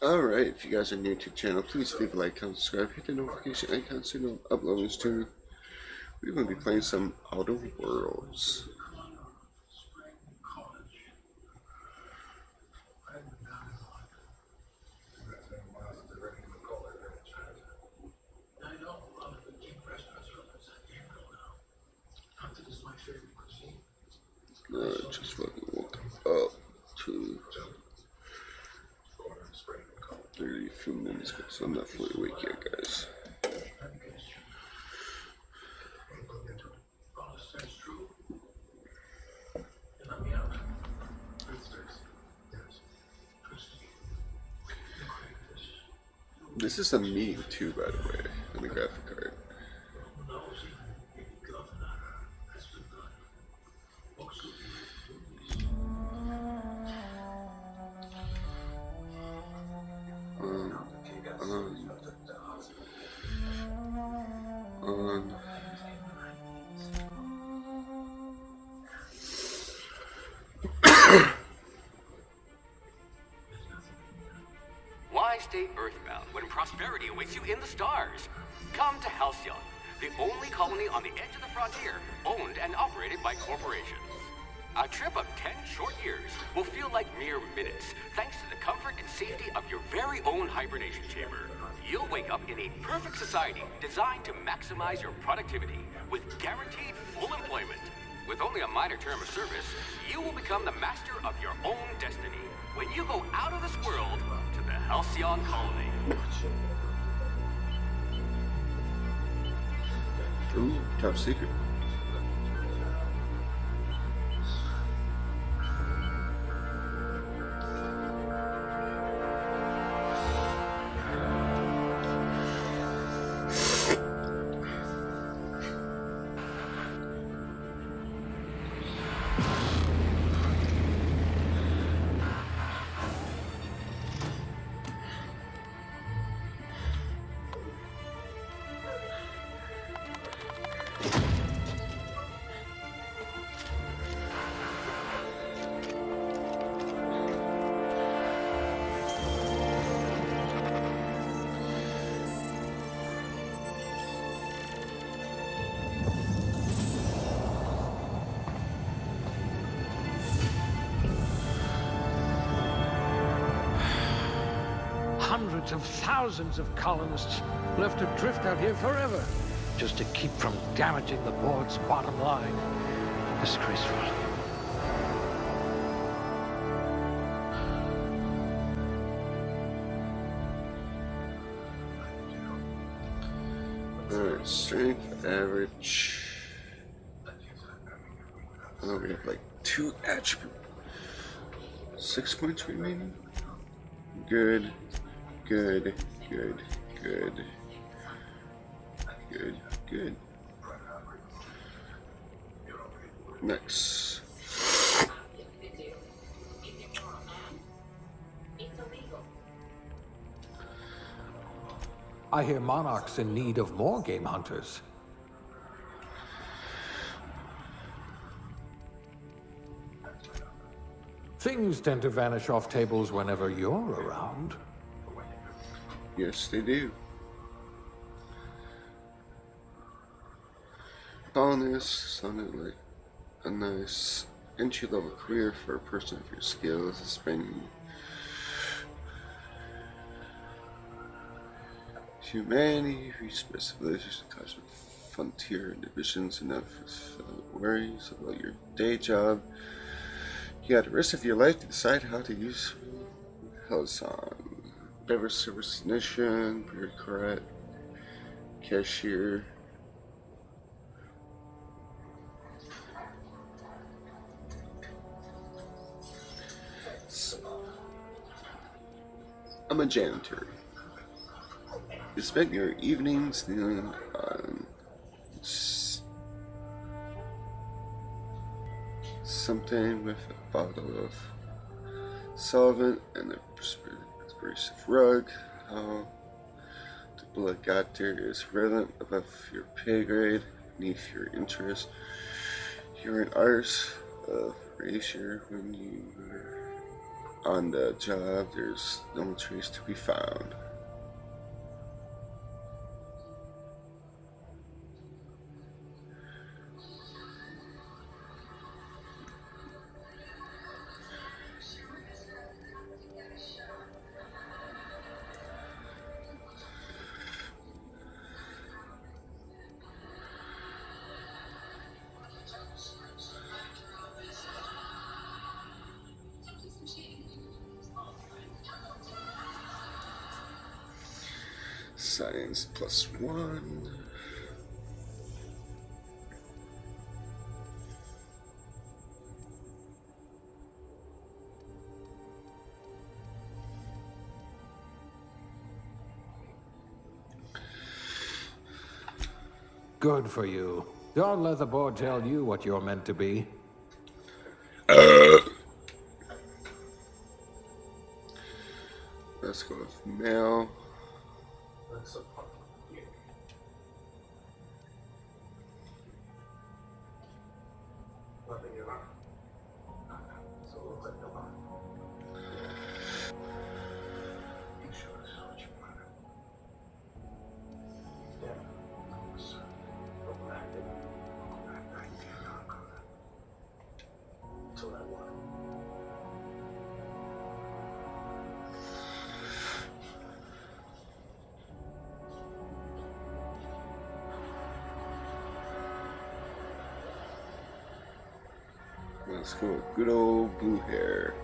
Alright, if you guys are new to the channel, please leave a like, comment, subscribe, hit the notification icon so you know I'm uploading soon. We're going to be playing some Outer Worlds. Just fucking woke up to 30 few minutes ago, so I'm not fully awake yet, guys. This is a meme too, by the way, on the graphic card. Why stay earthbound when prosperity awaits you in the stars? Come to Halcyon, the only colony on the edge of the frontier, owned and operated by corporations. A trip of 10 short years will feel like mere minutes, thanks to the comfort and safety of your very own hibernation chamber. You'll wake up in a perfect society designed to maximize your productivity with guaranteed full employment. With only a minor term of service, you will become the master of your own destiny when you go out of this world to the Halcyon colony. Ooh, top secret. Hundreds of thousands of colonists left adrift out here forever, just to keep from damaging the board's bottom line. Disgraceful. Alright, strength average. Oh, we have like 2 attributes. 6 points remaining. Good. Good. Next. I hear Monarch's in need of more game hunters. Things tend to vanish off tables whenever you're around. Yes, they do. Colonists sounded like a nice entry-level career for a person of your skills, spending humanity, reach civilizations, cosmic frontier divisions, enough worries about your day job. You got the rest of your life to decide how to use Halcyon. Diverse service technician, bureaucrat, cashier. I'm a janitor. You spent your evenings kneeling on something with a bottle of solvent and a abrasive rug. How the blood got there is relevant above your pay grade, beneath your interest. You're an artist of erasure when you On the job, there's no trace to be found. Science +1. Good for you. Don't let the board tell you what you're meant to be. Let's go with male. Let's go with good old blue hair.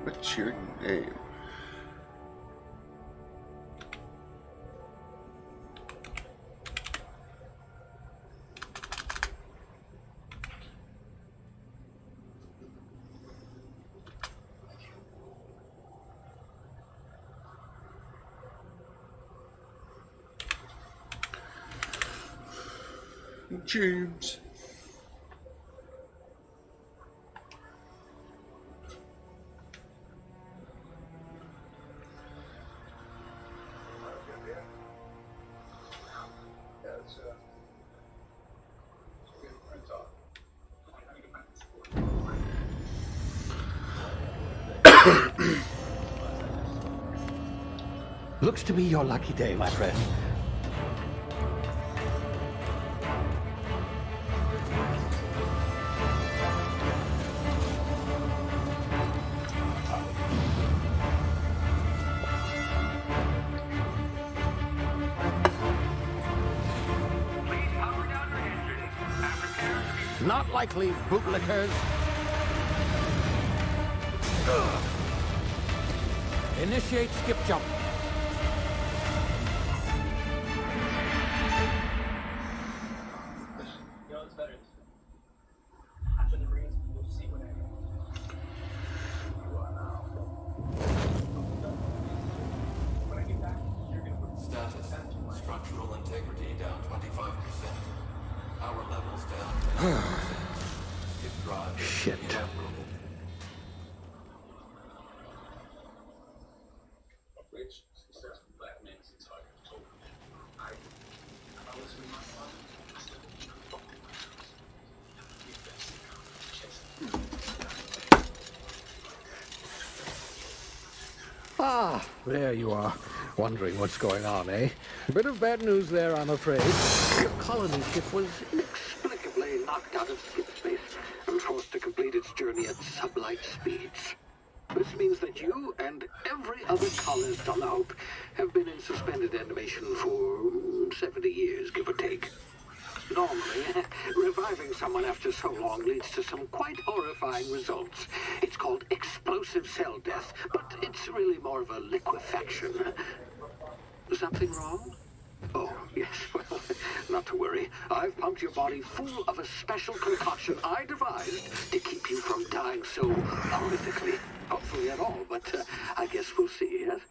What's your name? James. Looks to be your lucky day, my friend. Not likely, bootlickers. Initiate skip jump. Status. Structural integrity down 25%. Power levels down 10%. Skip drive. Shit. Inoperable. Ah, there you are. Wondering what's going on, eh? A bit of bad news there, I'm afraid. Your colony ship was inexplicably knocked out of skip space and forced to complete its journey at sublight speeds. This means that you and every other colonist on the Hope have been in suspended animation for 70 years, give or take. Normally, reviving someone after so long leads to some quite horrifying results. It's called explosive cell death, but it's really more of a liquefaction. Something wrong? Oh, yes, well, not to worry. I've pumped your body full of a special concoction I devised to keep you from dying so horrifically. Hopefully at all, but I guess we'll see, yes?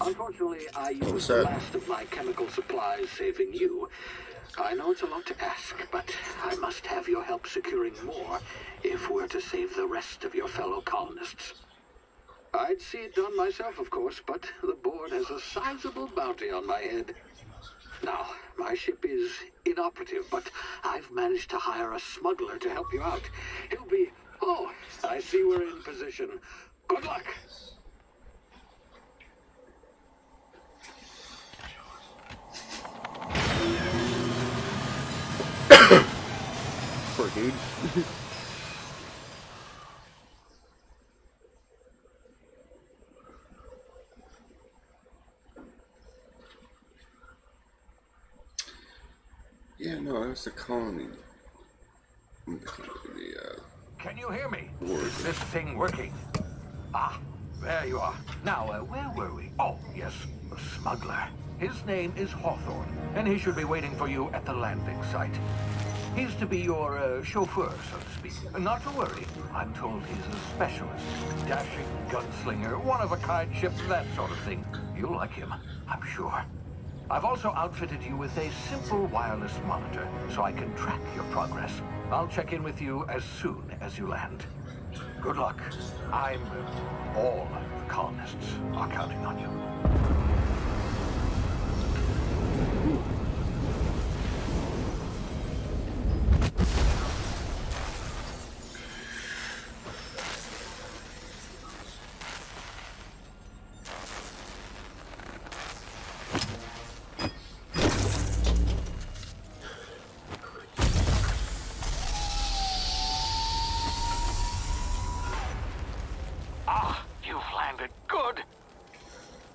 Unfortunately, I What was used the that? last of my chemical supplies saving you. I know it's a lot to ask, but I must have your help securing more if we're to save the rest of your fellow colonists. I'd see it done myself, of course, but the board has a sizable bounty on my head. Now, my ship is inoperative, but I've managed to hire a smuggler to help you out. He'll be... Oh, I see we're in position. Good luck! Poor dude. Yeah, no, it was the colony. Can you hear me? Board. Is this thing working? Ah, there you are. Now, where were we? Oh, yes, the smuggler. His name is Hawthorne, and he should be waiting for you at the landing site. He's to be your chauffeur, so to speak. Not to worry. I'm told he's a specialist. Dashing gunslinger, one-of-a-kind ship, that sort of thing. You'll like him, I'm sure. I've also outfitted you with a simple wireless monitor, so I can track your progress. I'll check in with you as soon as you land. Good luck. All the colonists are counting on you.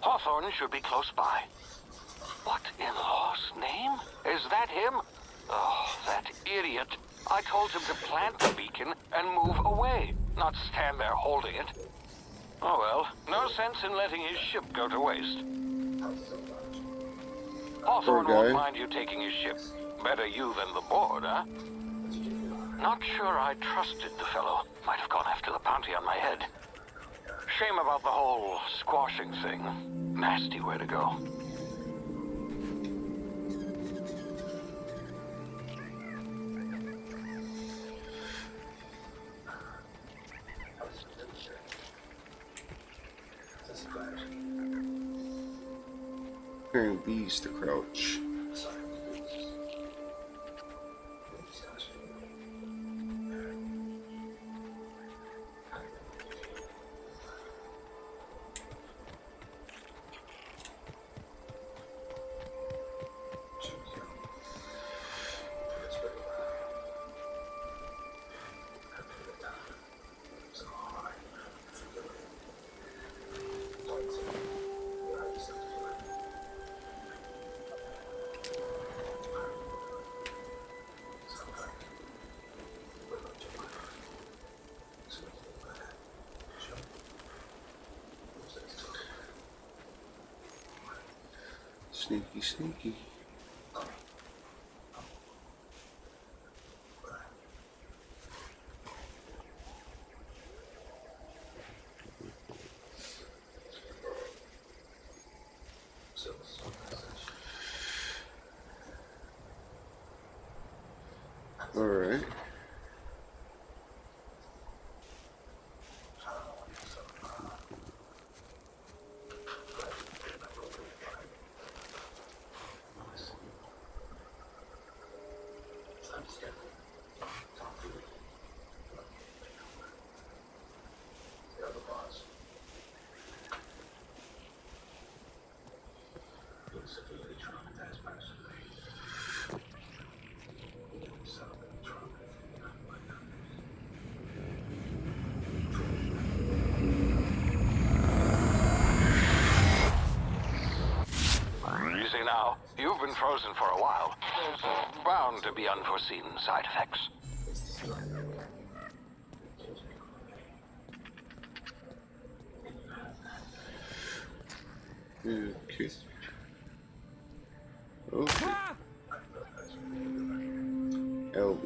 Hawthorne should be close by. What in law's name? Is that him? Oh, that idiot. I told him to plant the beacon and move away, not stand there holding it. Oh well, no sense in letting his ship go to waste. Hawthorne won't mind you taking his ship. Better you than the board, huh? Not sure I trusted the fellow. Might have gone after the bounty on my head. Shame about the whole squashing thing. Nasty way to go. Preparing bees to crouch. Sneaky, sneaky. All right. Easy now. You've been frozen for a while. There's bound to be unforeseen side effects. Okay. Okay. LB.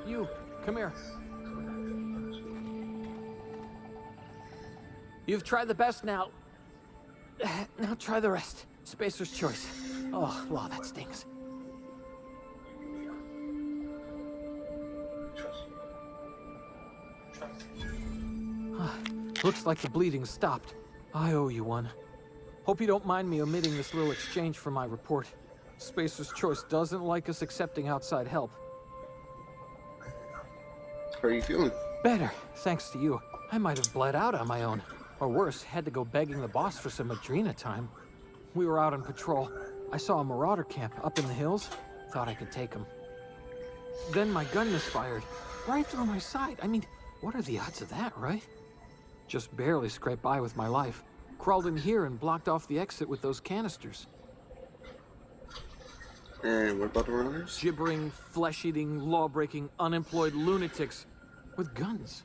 You, come here. You've tried the best now. Now try the rest. Spacer's choice. Oh, wow, that stings. Looks like the bleeding stopped. I owe you one. Hope you don't mind me omitting this little exchange from my report. Spacer's choice doesn't like us accepting outside help. How are you feeling? Better, thanks to you. I might have bled out on my own. Or worse, had to go begging the boss for some Adrena time. We were out on patrol. I saw a marauder camp up in the hills. Thought I could take him. Then my gun misfired. Right through my side. I mean, what are the odds of that, right? Just barely scraped by with my life. Crawled in here and blocked off the exit with those canisters. And what about the runners? Gibbering, flesh-eating, law-breaking, unemployed lunatics with guns.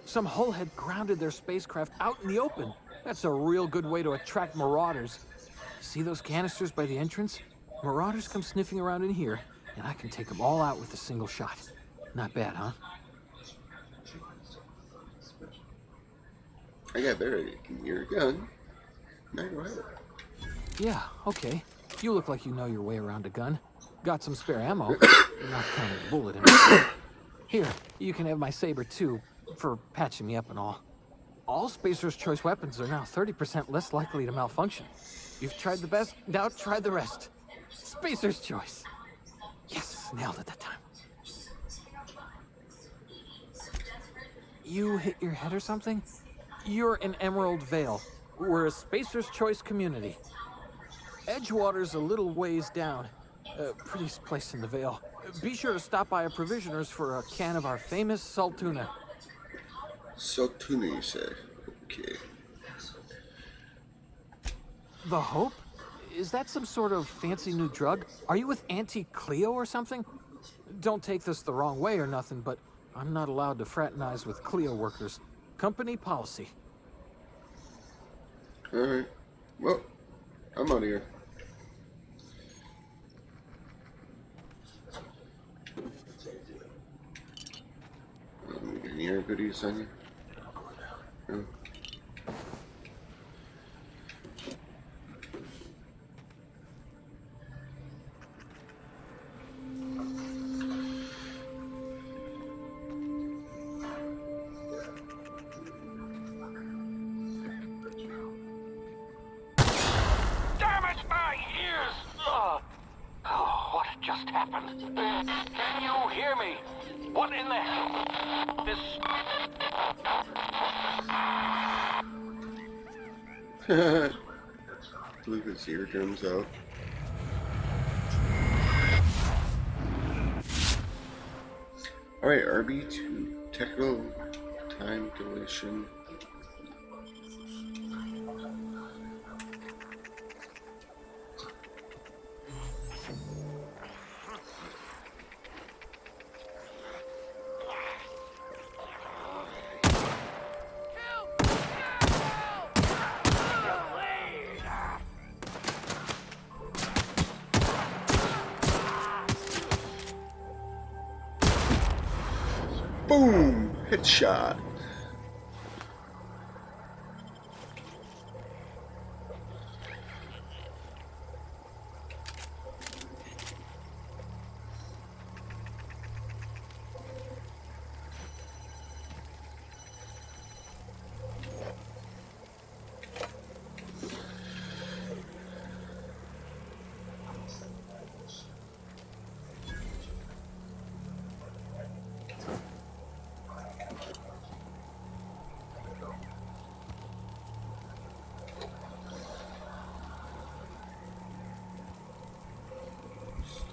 Some hullhead grounded their spacecraft out in the open. That's a real good way to attract marauders. See those canisters by the entrance? Marauders come sniffing around in here, and I can take them all out with a single shot. Not bad, huh? I got better. Give me your gun. Now go ahead. Yeah, okay. You look like you know your way around a gun. Got some spare ammo. Not counting a bullet in it. Here, you can have my saber too, for patching me up and all. All Spacer's choice weapons are now 30% less likely to malfunction. You've tried the best, now try the rest. Spacer's choice. Yes, nailed it that time. You hit your head or something? You're in Emerald Vale. We're a Spacer's choice community. Edgewater's a little ways down. Prettiest place in the Vale. Be sure to stop by a provisioner's for a can of our famous salt tuna. Salt tuna, you say? Okay. The Hope? Is that some sort of fancy new drug? Are you with Auntie Cleo or something? Don't take this the wrong way or nothing, but I'm not allowed to fraternize with Cleo workers. Company policy. Alright. Well, I'm out of here. Any other goodies on you? No? What just happened? Can you hear me? What in the hell? This... Blew his eardrums out. Alright, RB2. Technical time dilation. Boom! Headshot.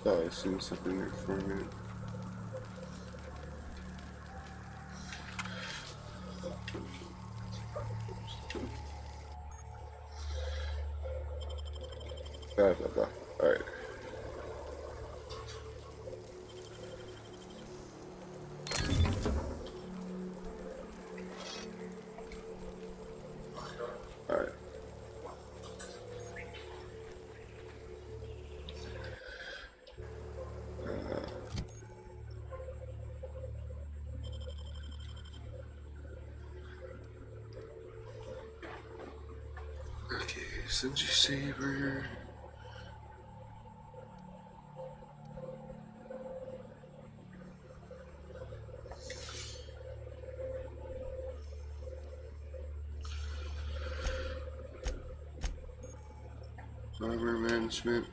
Thought I seen something there for a minute. Blah blah blah. Alright. Alright. Senji Saber. Armor management.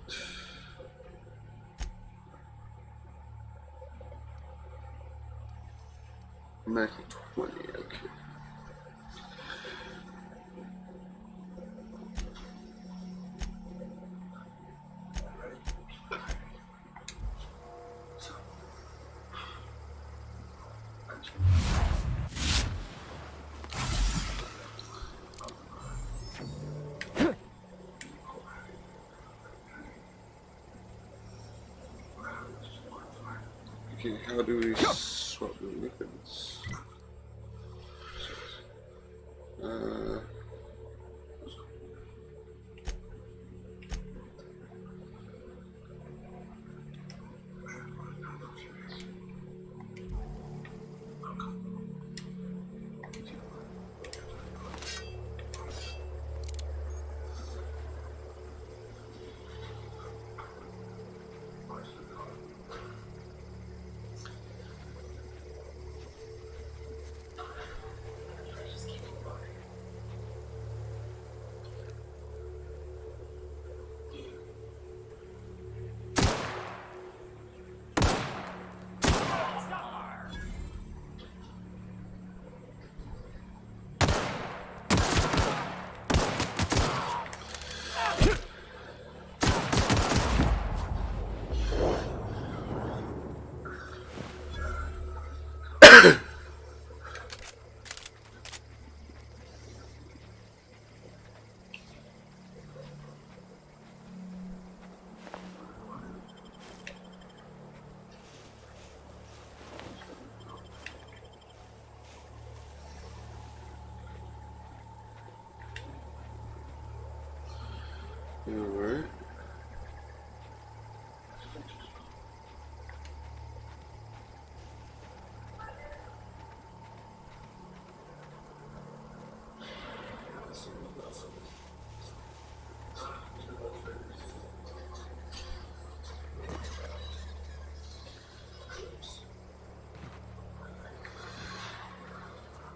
Medical 20, okay. Okay, how do we swap the weapons? Alright.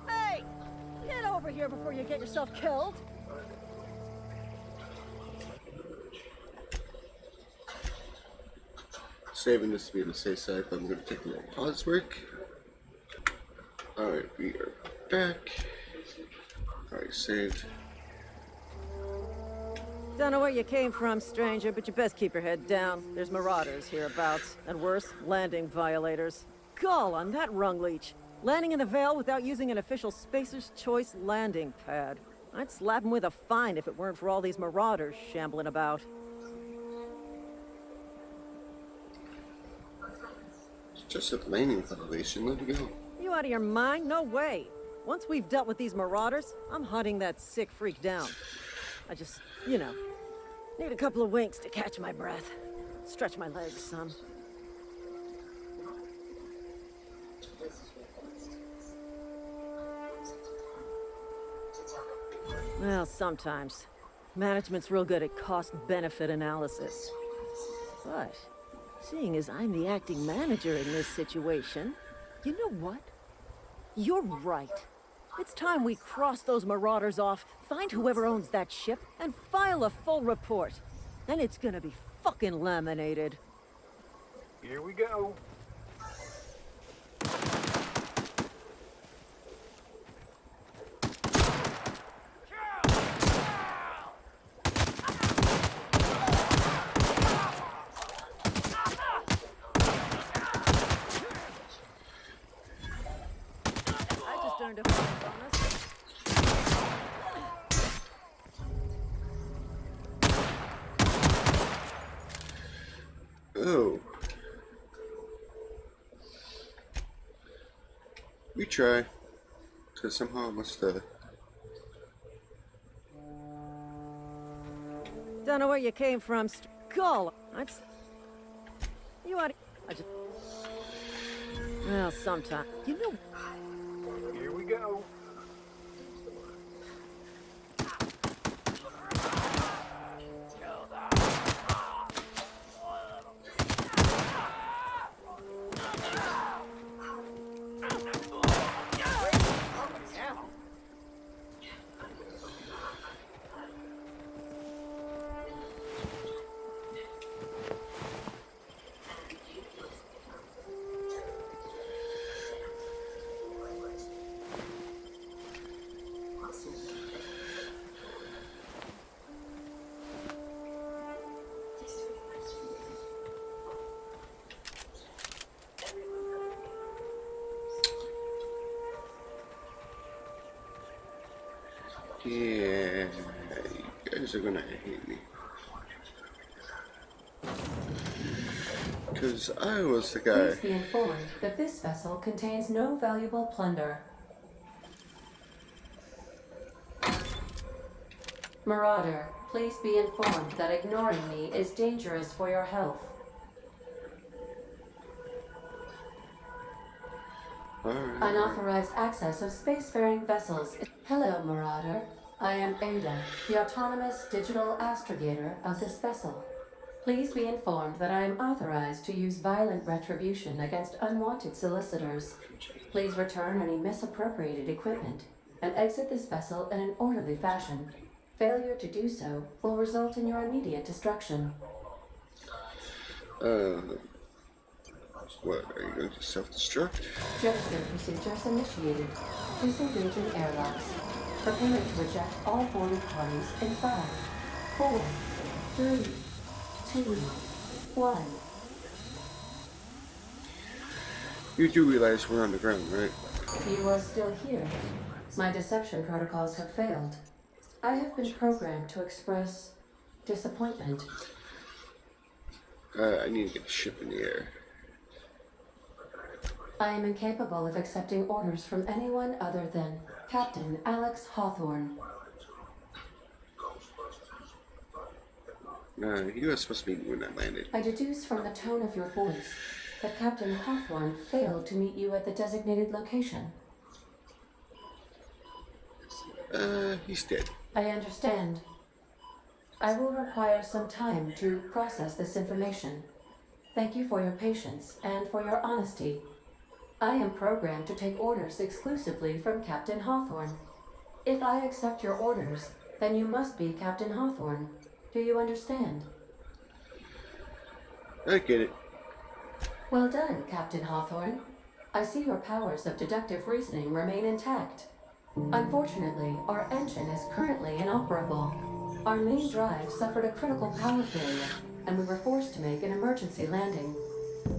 Hey! Get over here before you get yourself killed! Saving this to be on the safe side, but I'm going to take a little pause break. Alright, we are back. Alright, saved. Don't know where you came from, stranger, but you best keep your head down. There's marauders hereabouts, and worse, landing violators. Gall on that rung leech. Landing in the Vale without using an official Spacer's Choice landing pad. I'd slap him with a fine if it weren't for all these marauders shambling about. Just a landing violation, let it go. You out of your mind? No way. Once we've dealt with these marauders, I'm hunting that sick freak down. I just, you know, need a couple of winks to catch my breath. Stretch my legs, son. Well, sometimes. Management's real good at cost-benefit analysis. But, seeing as I'm the acting manager in this situation, you know what? You're right. It's time we cross those marauders off, find whoever owns that ship, and file a full report. Then it's gonna be fucking laminated. Here we go. I just earned a fine bonus. Oh. We try. Because somehow I must, Don't know where you came from, Gall. You ought to... I just... Well, sometime. You know... Here we go. Yeah, you guys are gonna hate me. Because I was the guy. Please be informed that this vessel contains no valuable plunder. Marauder, please be informed that ignoring me is dangerous for your health. Alright. Unauthorized access of spacefaring vessels. Hello, Marauder. I am Ada, the autonomous digital astrogator of this vessel. Please be informed that I am authorized to use violent retribution against unwanted solicitors. Please return any misappropriated equipment and exit this vessel in an orderly fashion. Failure to do so will result in your immediate destruction. What, are you going to self-destruct? Gesture procedures initiated. Disengaging airlocks. Preparing to reject all boarded parties in 5, 4, 3, 2, 1. You do realize we're on the ground, right? You are still here. My deception protocols have failed. I have been programmed to express disappointment. I need to get the ship in the air. I am incapable of accepting orders from anyone other than Captain Alex Hawthorne. You were supposed to meet me when I landed. I deduce from the tone of your voice that Captain Hawthorne failed to meet you at the designated location. He's dead. I understand. I will require some time to process this information. Thank you for your patience and for your honesty. I am programmed to take orders exclusively from Captain Hawthorne. If I accept your orders, then you must be Captain Hawthorne. Do you understand? I get it. Well done, Captain Hawthorne. I see your powers of deductive reasoning remain intact. Unfortunately, our engine is currently inoperable. Our main drive suffered a critical power failure, and we were forced to make an emergency landing.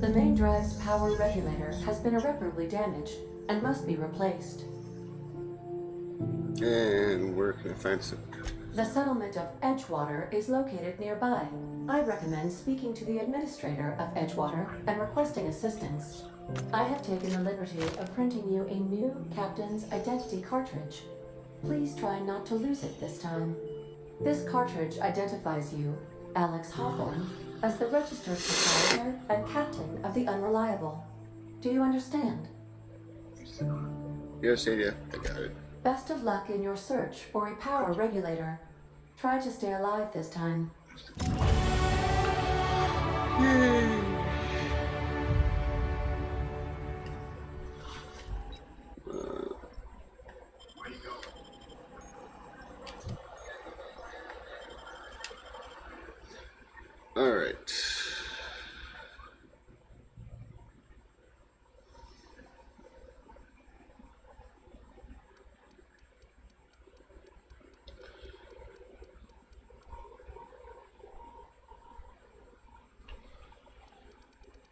The main drive's power regulator has been irreparably damaged and must be replaced. And where can I find some? The settlement of Edgewater is located nearby. I recommend speaking to the administrator of Edgewater and requesting assistance. I have taken the liberty of printing you a new captain's identity cartridge. Please try not to lose it this time. This cartridge identifies you, Alex Hawthorne, as the registered proprietor and captain of the Unreliable. Do you understand? Yes, Ada. I got it. Best of luck in your search for a power regulator. Try to stay alive this time. Yay! All right.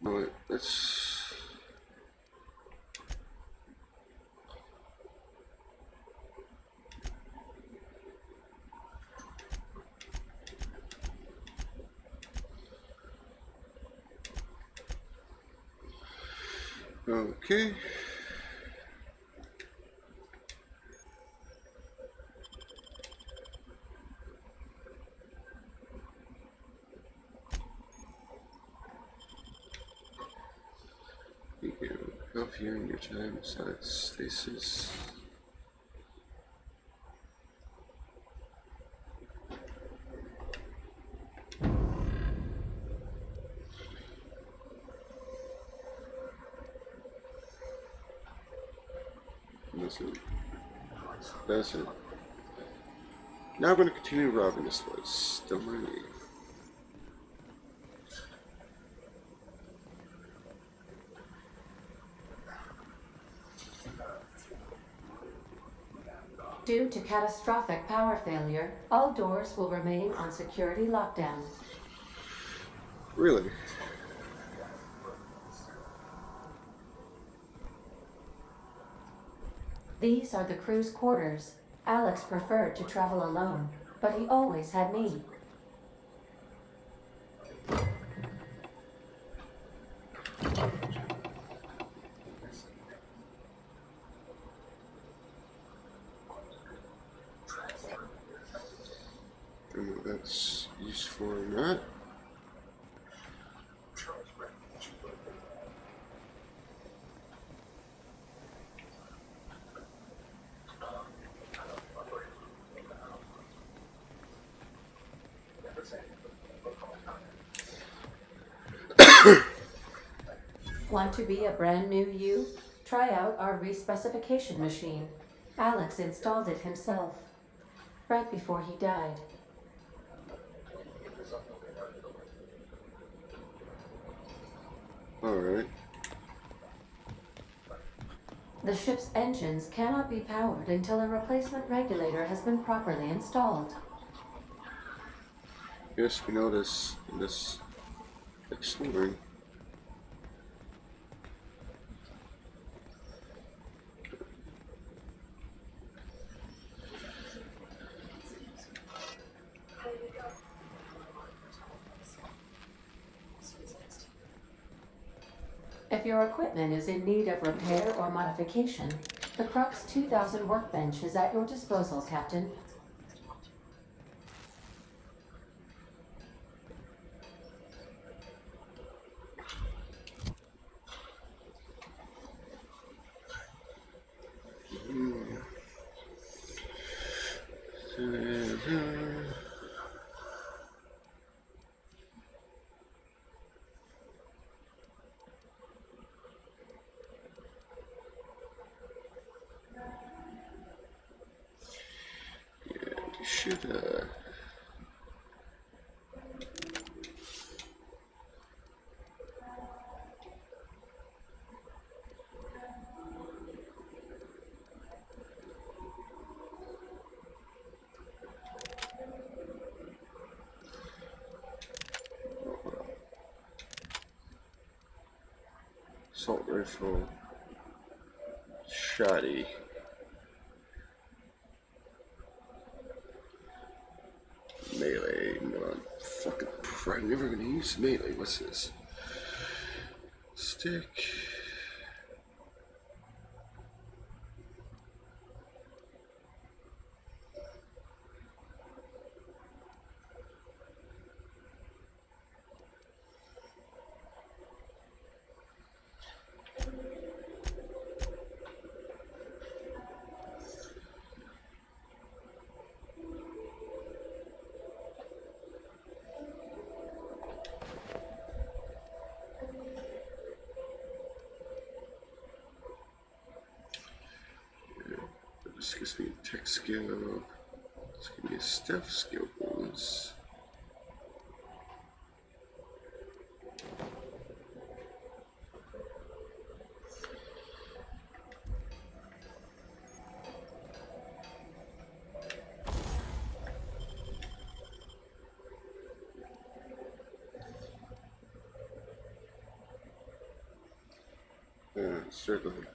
All right, let's. Okay. You can help here in your time inside stasis. That's it. Now I'm going to continue robbing this place. Don't mind me. Due to catastrophic power failure, all doors will remain on security lockdown. Really? These are the crew's quarters. Alex preferred to travel alone, but he always had me. I don't know what that's used for or not. Want to be a brand new you? Try out our respecification machine. Alex installed it himself, right before he died. Alright. The ship's engines cannot be powered until a replacement regulator has been properly installed. Yes, we know this in this exploring. If your equipment is in need of repair or modification, the Crux 2000 workbench is at your disposal, Captain. Should assault rifle, shoddy. Melee, no, fucking. I'm never gonna use melee. What's this? Stick. This gives me a tech skill. This gives me a stealth skill bonus. Circle hook.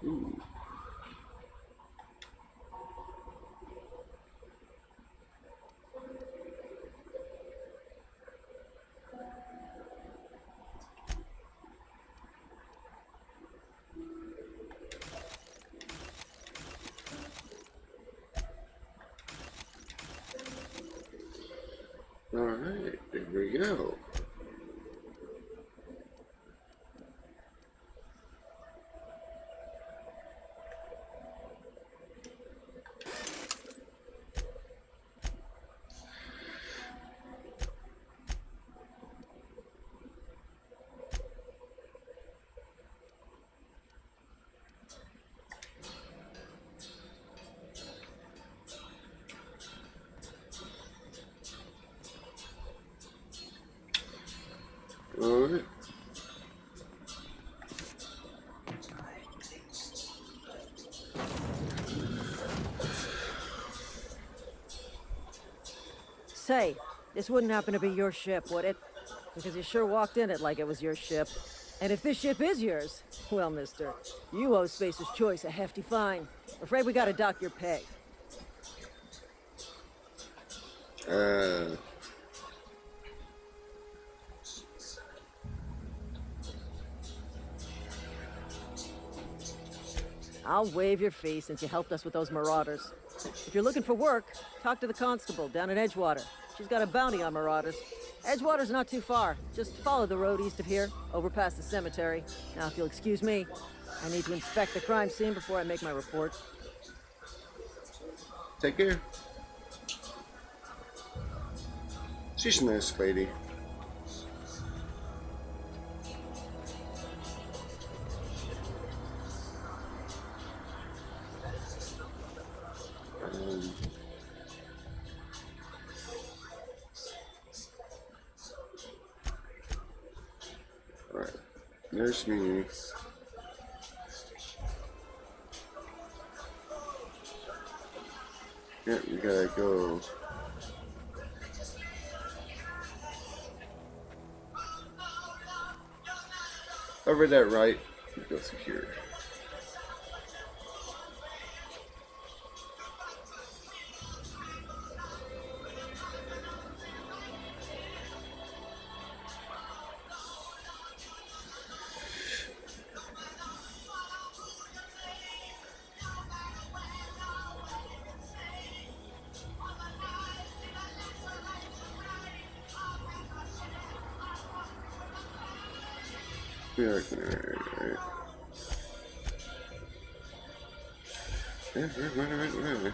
Ooh. All right, there we go. Say, this wouldn't happen to be your ship, would it? Because you sure walked in it like it was your ship. And if this ship is yours, well, mister, you owe Spacer's Choice a hefty fine. Afraid we gotta dock your pay. I'll waive your fee since you helped us with those marauders. If you're looking for work, talk to the constable down in Edgewater. She's got a bounty on marauders. Edgewater's not too far. Just follow the road east of here, over past the cemetery. Now, if you'll excuse me, I need to inspect the crime scene before I make my report. Take care. She's a nice lady. Alright, there's me. Yeah, we gotta go. Over that right, we go through here. We are gonna right. Yeah, right.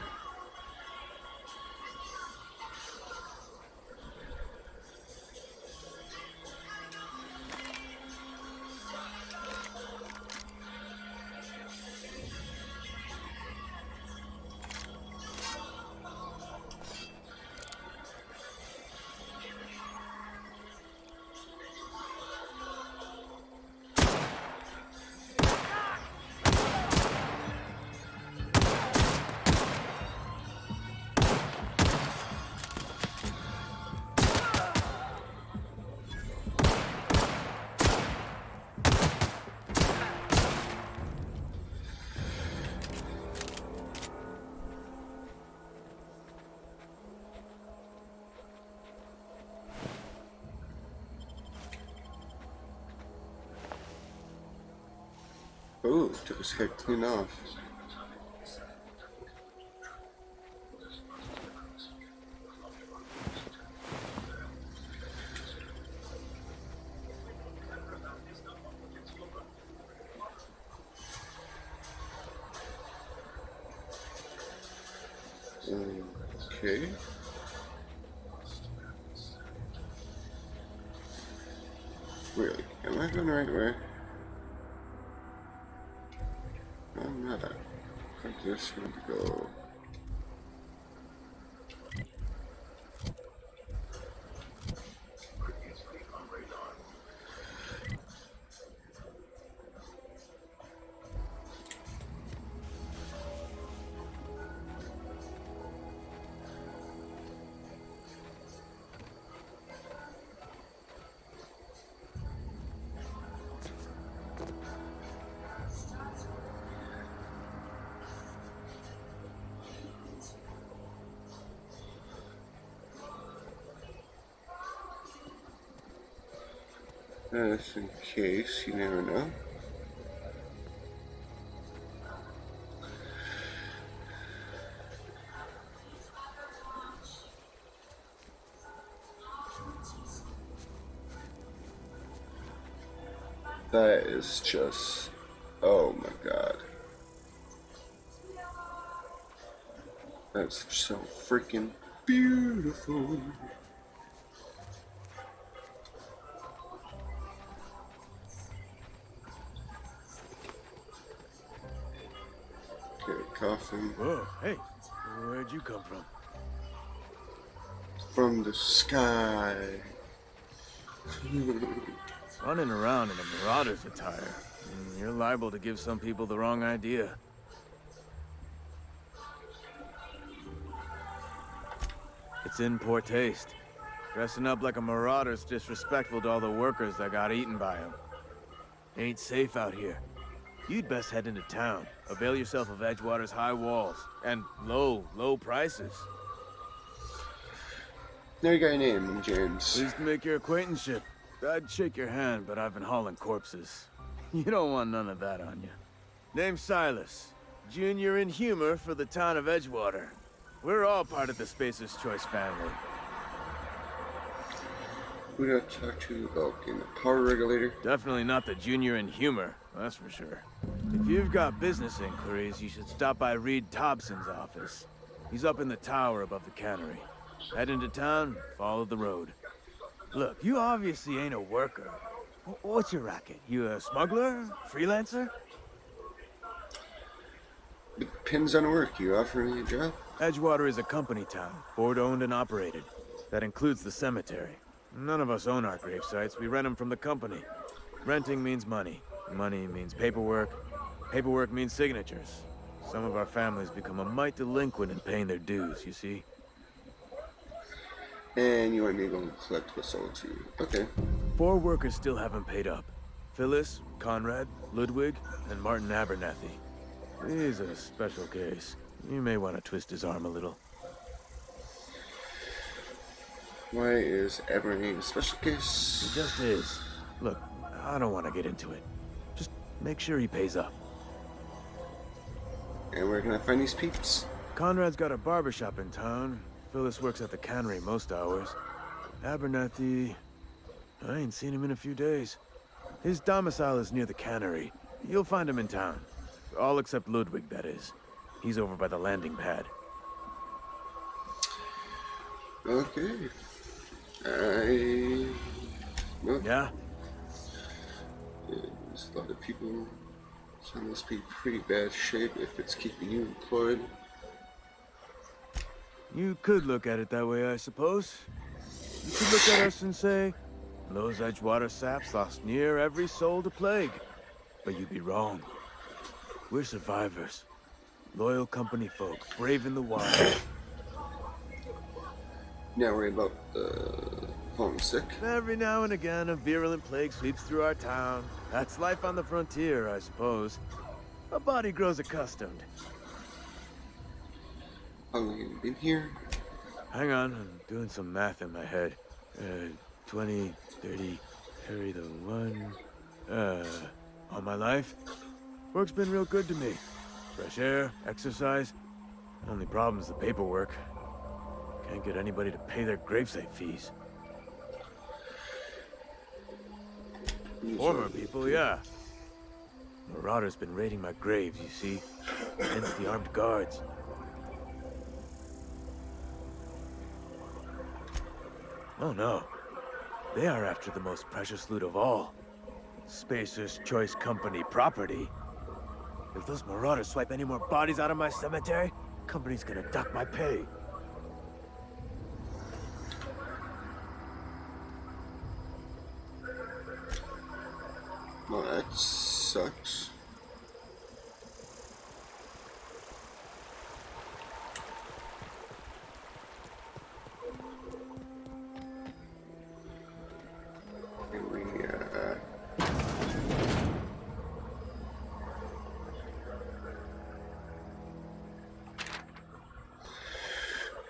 Ooh, took his head clean off. Okay. Really? Am I going the right way? I'm not. I just want to go. Just in case, you never know. That is just, oh my god. That's so freaking beautiful. Coffin. Whoa, hey, where'd you come from? From the sky. Running around in a marauder's attire. You're liable to give some people the wrong idea. It's in poor taste. Dressing up like a marauder's disrespectful to all the workers that got eaten by him. Ain't safe out here. You'd best head into town. Avail yourself of Edgewater's high walls. And low prices. There you got your name, James. Pleased to make your acquaintanceship. I'd shake your hand, but I've been hauling corpses. You don't want none of that on you. Name's Silas. Junior in humor for the town of Edgewater. We're all part of the Spacer's Choice family. Who did I talk to about getting the power regulator? Definitely not the junior in humor, that's for sure. If you've got business inquiries, you should stop by Reed Thompson's office. He's up in the tower above the cannery. Head into town, follow the road. Look, you obviously ain't a worker. What's your racket? You a smuggler? Freelancer? It depends on work. You offer me a job? Edgewater is a company town, board-owned and operated. That includes the cemetery. None of us own our grave sites. We rent them from the company. Renting means money. Money means paperwork. Paperwork means signatures. Some of our families become a mite delinquent in paying their dues, you see? And you want me to go and collect what's owed to you. Okay. 4 workers still haven't paid up. Phyllis, Conrad, Ludwig, and Martin Abernathy. He's a special case. You may want to twist his arm a little. Why is Abernathy a special case? He just is. Look, I don't want to get into it. Just make sure he pays up. And where can I find these peeps? Conrad's got a barbershop in town. Phyllis works at the cannery most hours. Abernathy... I ain't seen him in a few days. His domicile is near the cannery. You'll find him in town. All except Ludwig, that is. He's over by the landing pad. Okay. Well, Yeah? there's a lot of people. So it must be pretty bad shape if it's keeping you employed. You could look at it that way, I suppose. You could look at us and say, those Edgewater saps lost near every soul to plague. But you'd be wrong. We're survivors. Loyal company folk, braving the wild. Not worry about falling sick. Every now and again, a virulent plague sweeps through our town. That's life on the frontier, I suppose. A body grows accustomed. How long have you been here? Hang on, I'm doing some math in my head. 20, 30, carry the 1. All my life? Work's been real good to me. Fresh air, exercise. Only problem's the paperwork. Can't get anybody to pay their gravesite fees. Former people, yeah. Marauders been raiding my graves, you see. Hence the armed guards. Oh no. They are after the most precious loot of all. Spacer's Choice Company property. If those marauders swipe any more bodies out of my cemetery, company's gonna dock my pay. Well, that sucks.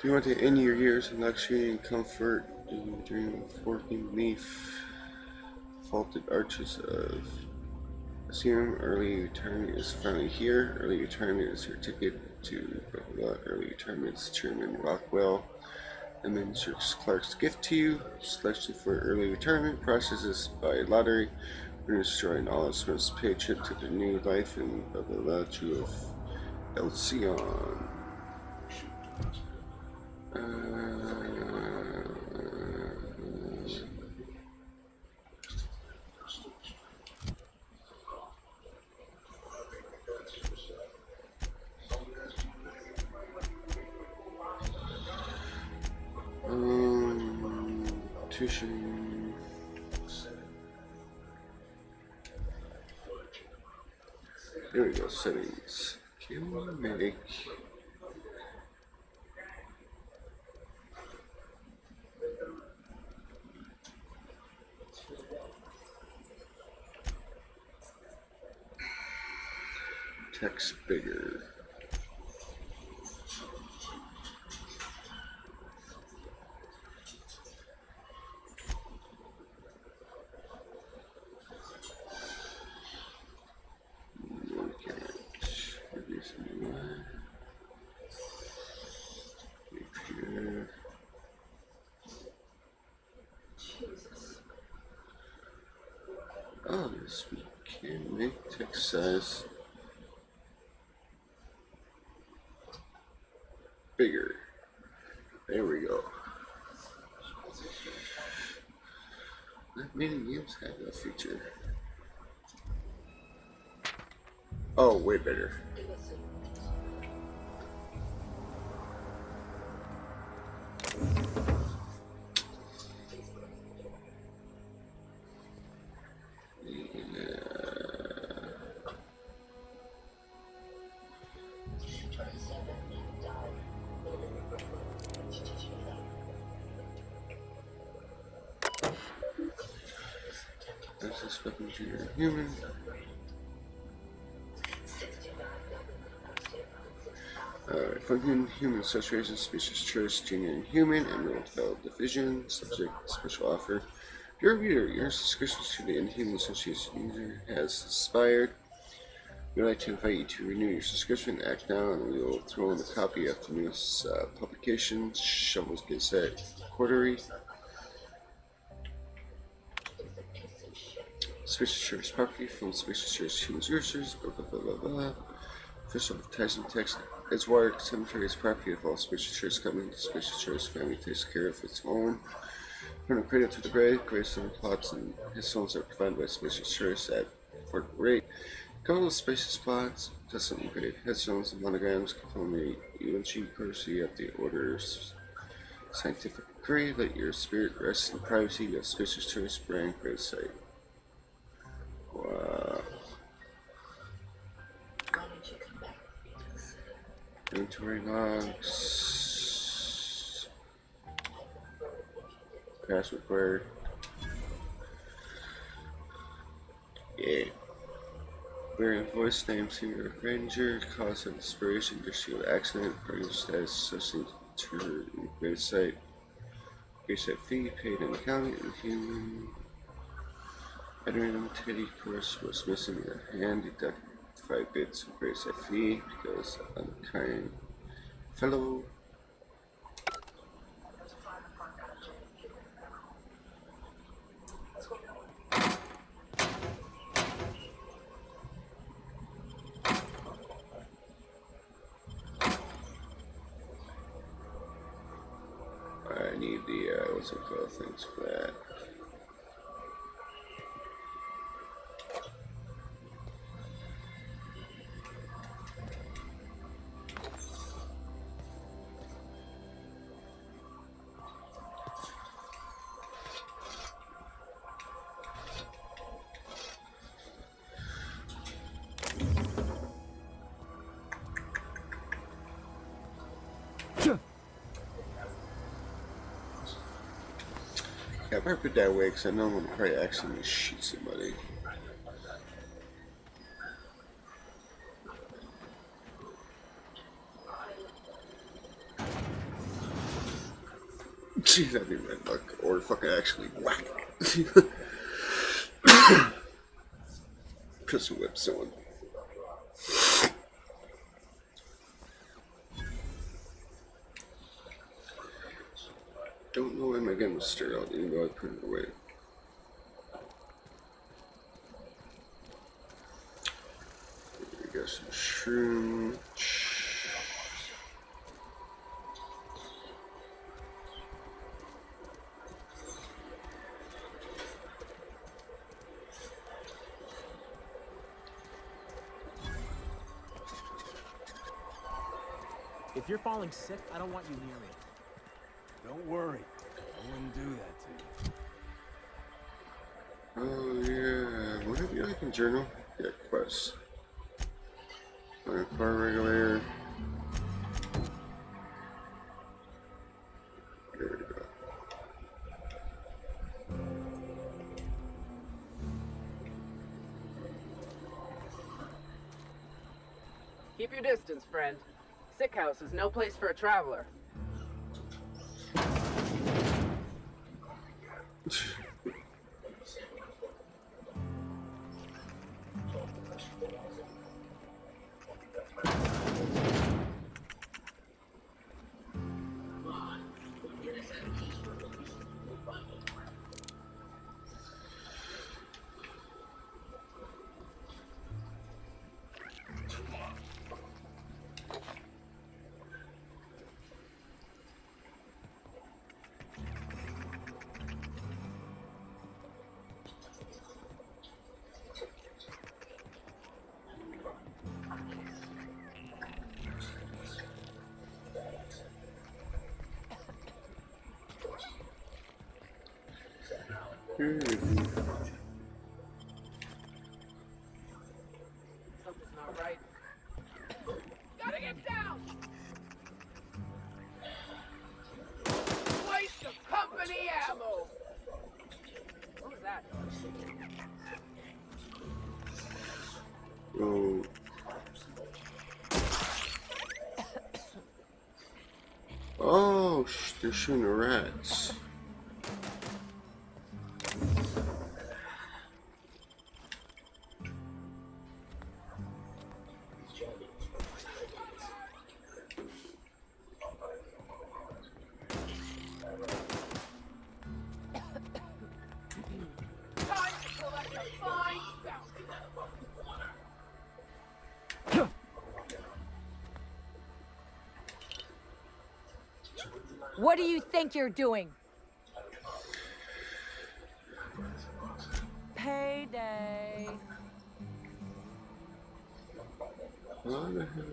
Do you want to end your years in luxury and comfort? Do you dream of working beneath vaulted arches of assume early retirement is finally here? Early retirement is your ticket to blah, blah, blah. Early retirement's Chairman Rockwell administers Clark's gift to you. Selection for early retirement processes by lottery. Winners join all expense paid trip to the new life and blah blah blah to of Elsion. Tuition. There we go, settings. Can we make text bigger. Oh, yes, we can make text size bigger. There we go. Not many games have that feature. Oh, way better. That's a spectrum to your human. Function, human association, species choice, genuine human, emerald held division, subject, special offer. Dear reader, your subscription to the Inhuman Association user has expired. We'd like to invite you to renew your subscription. Act now, and we will throw in a copy of the newest publication, Shovels Gazette Quarterly. Species choice property from species choice human researchers, blah blah blah blah blah. Official advertising text. Edgewater Cemetery is property of all Species Choice Company. The Species Choice family takes care of its own. From the cradle to the grave, gravestone plots and headstones are provided by Species Choice at affordable rate. Couple of Species plots, custom engraved headstones and monograms, component eulogy courtesy of the Order's scientific grave. Let your spirit rest in privacy of Species Choice brand gravesite. Wow. Inventory logs. Pass required. Yeah. Variant voice name, senior ranger, cause of inspiration, issue accident, party status, associated to grade site. Grade site fee paid in the county and human. Veteran Teddy course was missing a hand, deducted 5 bits of grade site fee because unkind fellow. I need the what's it called things for that. Yeah, I better put that away because I know I'm going to probably accidentally shoot somebody. Jeez, that'd be my luck. Or fucking actually whack. Pistol whip someone. Don't know why my gun was sterile, even though I put it away. We got some shroom. If you're falling sick, I don't want you near me. Don't worry. I wouldn't do that to you. Oh yeah, what have you like in journal? Yeah, quest. Car regulator. There we go. Keep your distance, friend. Sick house is no place for a traveler. Something's not right. Gotta get down! Waste of company ammo! What was that? Oh. Oh, they're shooting the rats. Time to collect a fine bounty! What do you think you're doing? Payday. What the hell?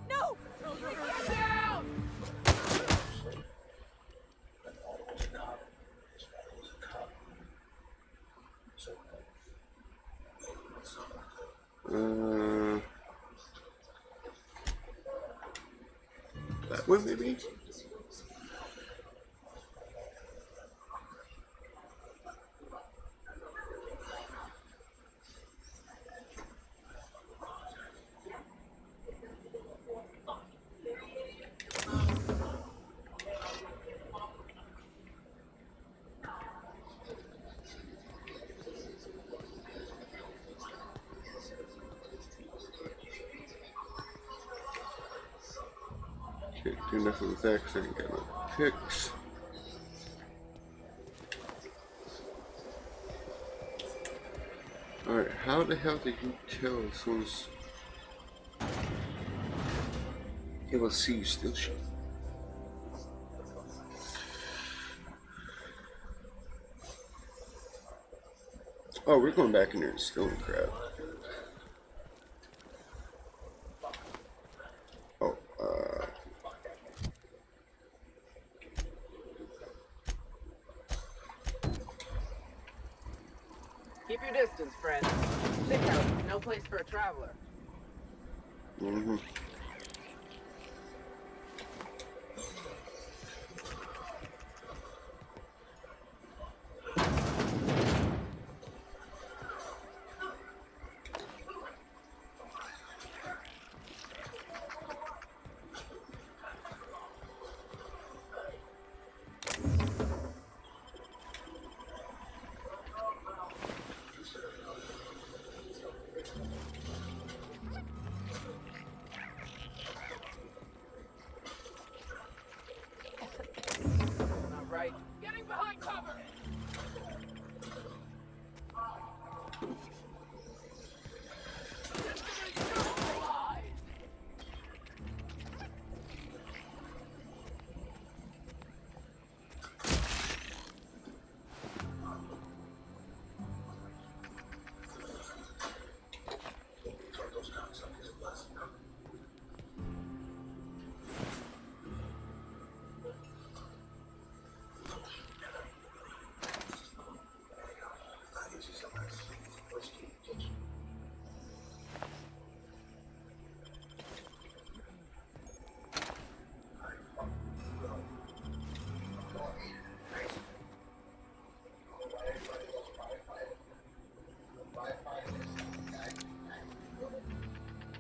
No! Get down! That one maybe? Can't do nothing with that because I ain't got no picks. Alright, how the hell did you tell as soon as it will see you still shooting? Oh, we're going back in there and stealing crap. Oh, Keep your distance, friend. Sick house is no place for a traveler. mm-hmm.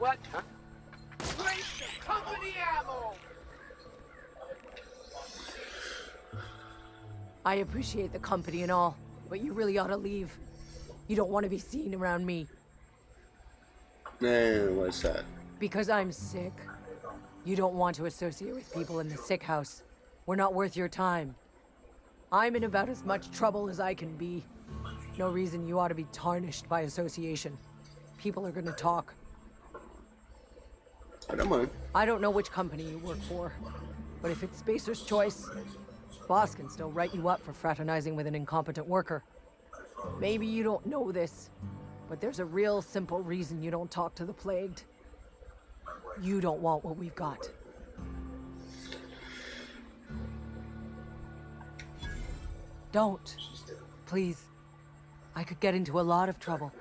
What? Huh? Waste of company ammo! I appreciate the company and all, but you really ought to leave. You don't want to be seen around me. Man, what's that? Because I'm sick. You don't want to associate with people in the sick house. We're not worth your time. I'm in about as much trouble as I can be. No reason you ought to be tarnished by association. People are gonna talk. I don't mind. I don't know which company you work for, but if it's Spacer's choice, boss can still write you up for fraternizing with an incompetent worker. Maybe you don't know this, but there's a real simple reason you don't talk to the plagued. You don't want what we've got. Don't. Please. I could get into a lot of trouble.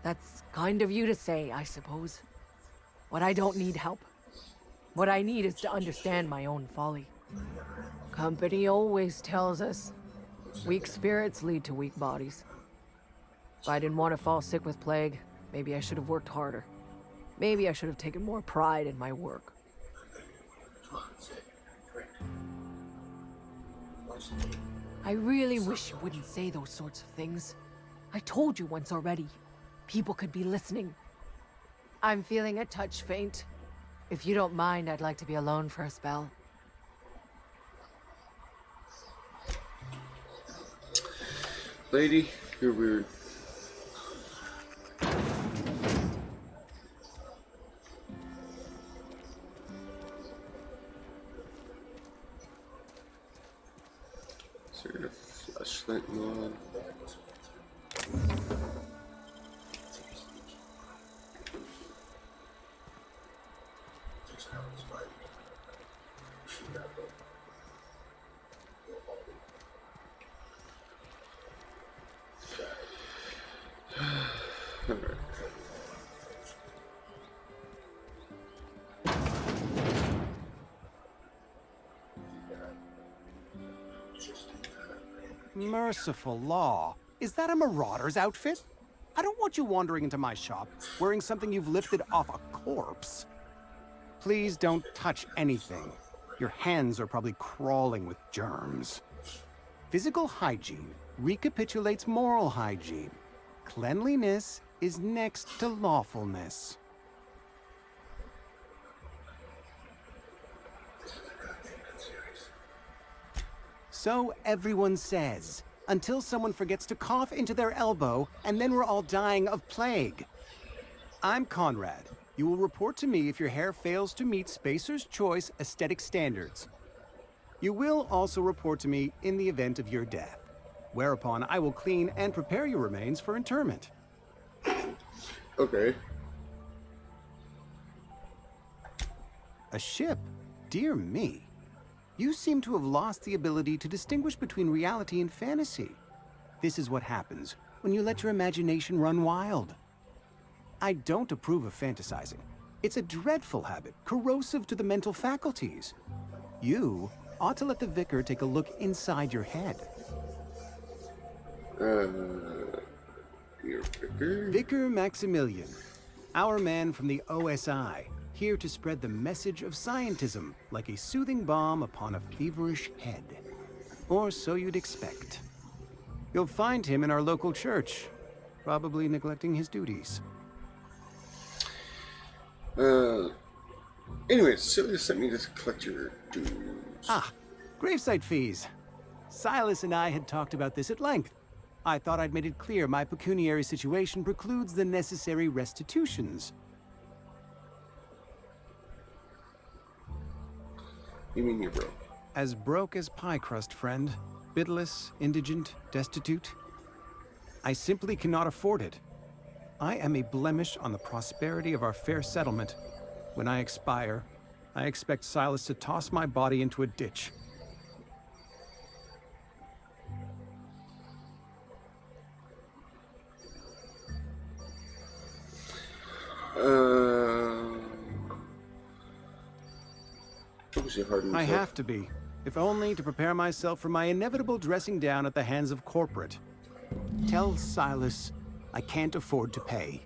That's kind of you to say, I suppose. But I don't need help. What I need is to understand my own folly. Company always tells us, weak spirits lead to weak bodies. If I didn't want to fall sick with plague, maybe I should have worked harder. Maybe I should have taken more pride in my work. I really wish you wouldn't say those sorts of things. I told you once already. People could be listening. I'm feeling a touch faint. If you don't mind, I'd like to be alone for a spell. Lady, you're weird. Is there a flashlight mod? Merciful law. Is that a marauder's outfit? I don't want you wandering into my shop wearing something you've lifted off a corpse. Please don't touch anything. Your hands are probably crawling with germs. Physical hygiene recapitulates moral hygiene. Cleanliness is next to lawfulness. So everyone says, until someone forgets to cough into their elbow, and then we're all dying of plague. I'm Conrad. You will report to me if your hair fails to meet Spacer's Choice aesthetic standards. You will also report to me in the event of your death, whereupon I will clean and prepare your remains for interment. Okay. A ship? Dear me. You seem to have lost the ability to distinguish between reality and fantasy. This is what happens when you let your imagination run wild. I don't approve of fantasizing. It's a dreadful habit, corrosive to the mental faculties. You ought to let the vicar take a look inside your head. Your vicar? Vicar Maximilian, our man from the OSI, here to spread the message of scientism like a soothing balm upon a feverish head. Or so you'd expect. You'll find him in our local church, probably neglecting his duties. Anyways, Celia sent me to collect your dues. Ah, gravesite fees. Silas and I had talked about this at length. I thought I'd made it clear my pecuniary situation precludes the necessary restitutions. You mean you're broke? As broke as pie crust, friend. Bidless, indigent, destitute. I simply cannot afford it. I am a blemish on the prosperity of our fair settlement. When I expire, I expect Silas to toss my body into a ditch. I have to be, if only to prepare myself for my inevitable dressing down at the hands of corporate. Tell Silas I can't afford to pay.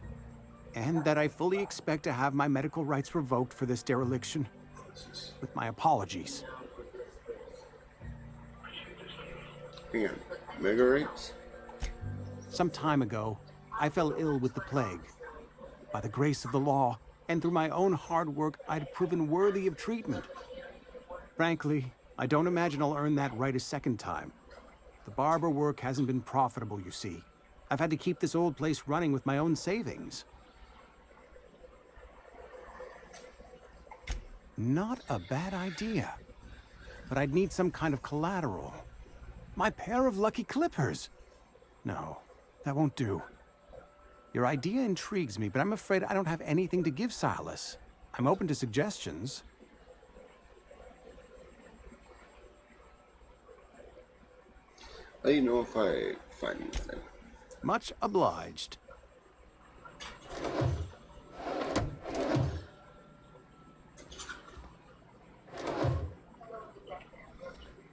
and that I fully expect to have my medical rights revoked for this dereliction. With my apologies. Hang on. Mega rates? Some time ago, I fell ill with the plague. By the grace of the law, and through my own hard work, I'd proven worthy of treatment. Frankly, I don't imagine I'll earn that right a second time. The barber work hasn't been profitable, you see. I've had to keep this old place running with my own savings. Not a bad idea. But I'd need some kind of collateral. My pair of lucky clippers! No, that won't do. Your idea intrigues me, but I'm afraid I don't have anything to give Silas. I'm open to suggestions. Let you know if I find anything. Much obliged.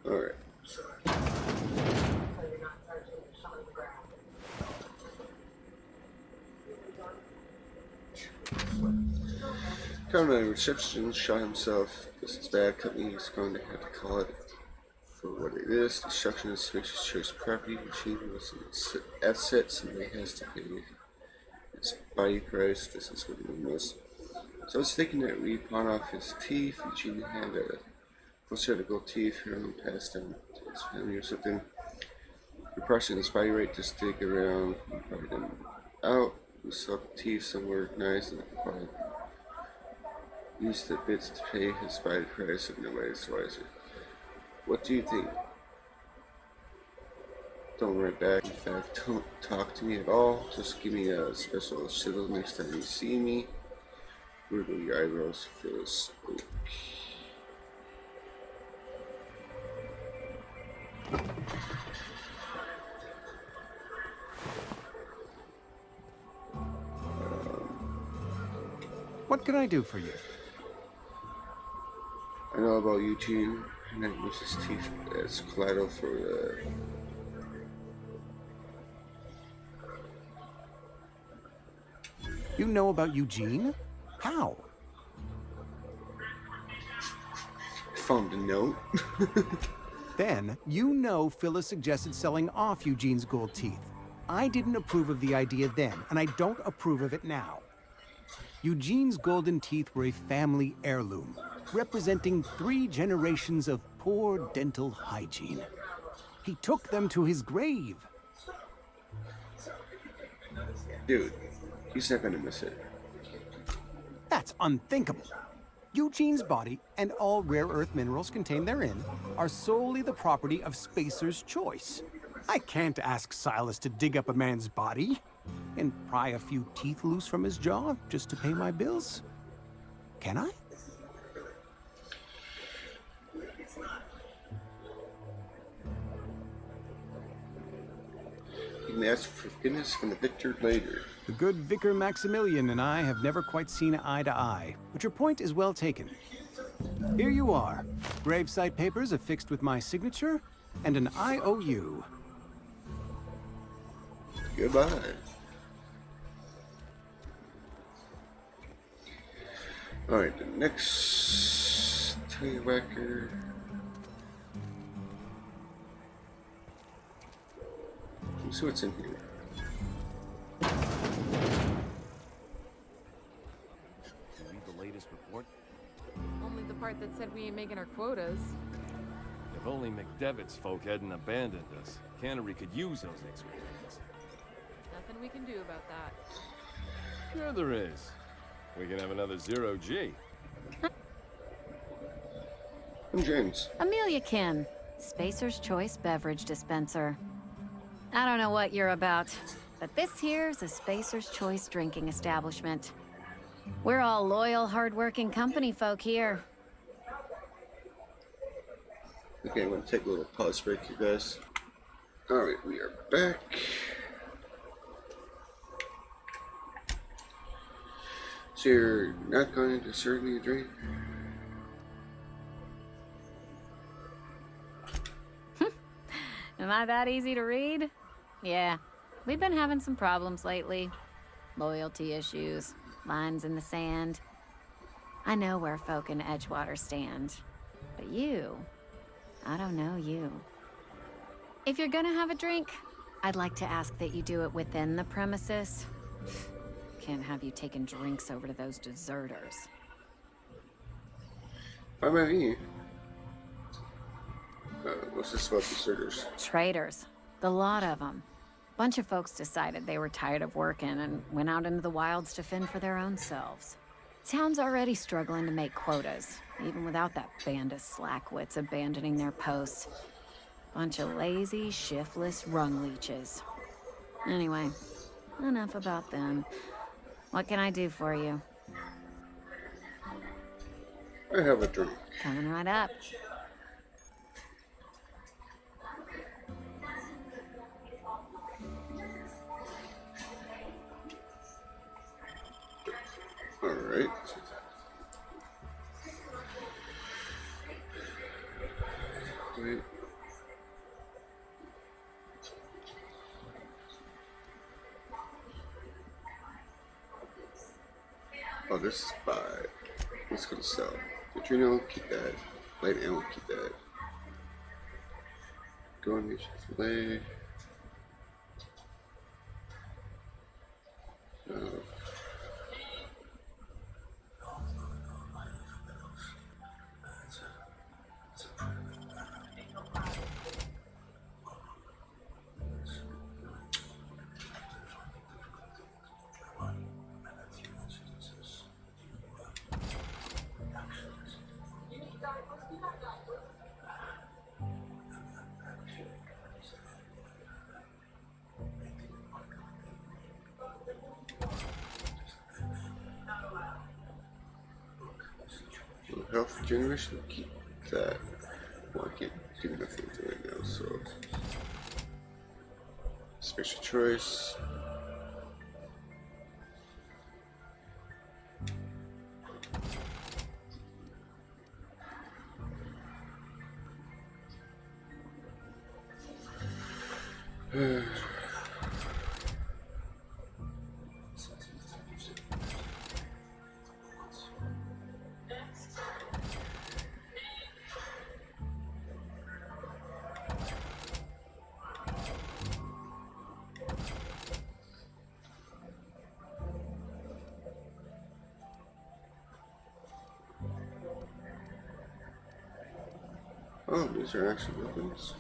Alright. Currently, reception shot himself. This is bad company. He's going to have to call it for what it is. Destruction of spacious choice property. Machine was an asset. Somebody has to pay his body price. This is what he must. So I was thinking that we pawn off his teeth. Eugene had a closer gold teeth. Heroin passed down to his family or something. Repressing his body rate, just dig around and buy them out. We saw the teeth somewhere nice and quiet. Used the bits to pay his body price and nobody's wiser. What do you think? Don't write back. In fact, don't talk to me at all. Just give me a special shizzle next time you see me. Wiggle your eyebrows, feel spook. What can I do for you? I know about Eugene, and I use his teeth as collateral for the... You know about Eugene? How? Found a note. Then, you know Phyllis suggested selling off Eugene's gold teeth. I didn't approve of the idea then, and I don't approve of it now. Eugene's golden teeth were a family heirloom, representing 3 generations of poor dental hygiene. He took them to his grave. Dude, he's not gonna miss it. That's unthinkable. Eugene's body and all rare earth minerals contained therein are solely the property of Spacer's choice. I can't ask Silas to dig up a man's body and pry a few teeth loose from his jaw just to pay my bills. Can I? You can ask for forgiveness from the victor later. The good Vicar Maximilian and I have never quite seen eye to eye, but your point is well taken. Here you are. Gravesite papers affixed with my signature and an IOU. Goodbye. Alright, the next Tailwhacker. Let's see what's in here. Read the latest report? Only the part that said we ain't making our quotas. If only McDevitt's folk hadn't abandoned us. Cannery could use those X-ray readings. Nothing we can do about that. Sure there is. We can have another 0G. I'm James. Amelia Kin, Spacer's Choice Beverage Dispenser. I don't know what you're about, but this here's a Spacer's Choice drinking establishment. We're all loyal, hard-working company folk here. Okay, I'm gonna take a little pause break, you guys. Alright, we are back. So you're not going to serve me a drink? Am I that easy to read? Yeah, we've been having some problems lately. loyalty issues, lines in the sand. I know where folk in Edgewater stand. But you, I don't know you. If you're gonna have a drink, I'd like to ask that you do it within the premises. Can't have you taking drinks over to those deserters. Why am I me? What's this about deserters? Traitors. The lot of them. Bunch of folks decided they were tired of working and went out into the wilds to fend for their own selves. Town's already struggling to make quotas, even without that band of slackwits abandoning their posts. Bunch of lazy, shiftless rung leeches. Anyway, enough about them. What can I do for you? I have a drink. Coming right up. Alright. Wait. Oh, this is buy. Let's go to sell. Neutrino, keep that. Light ammo, keep that. Go on mission fillet. Health regeneration, keep that. Well, I can't do nothing with it right now, so. Special choice. Oh, these are actually weapons.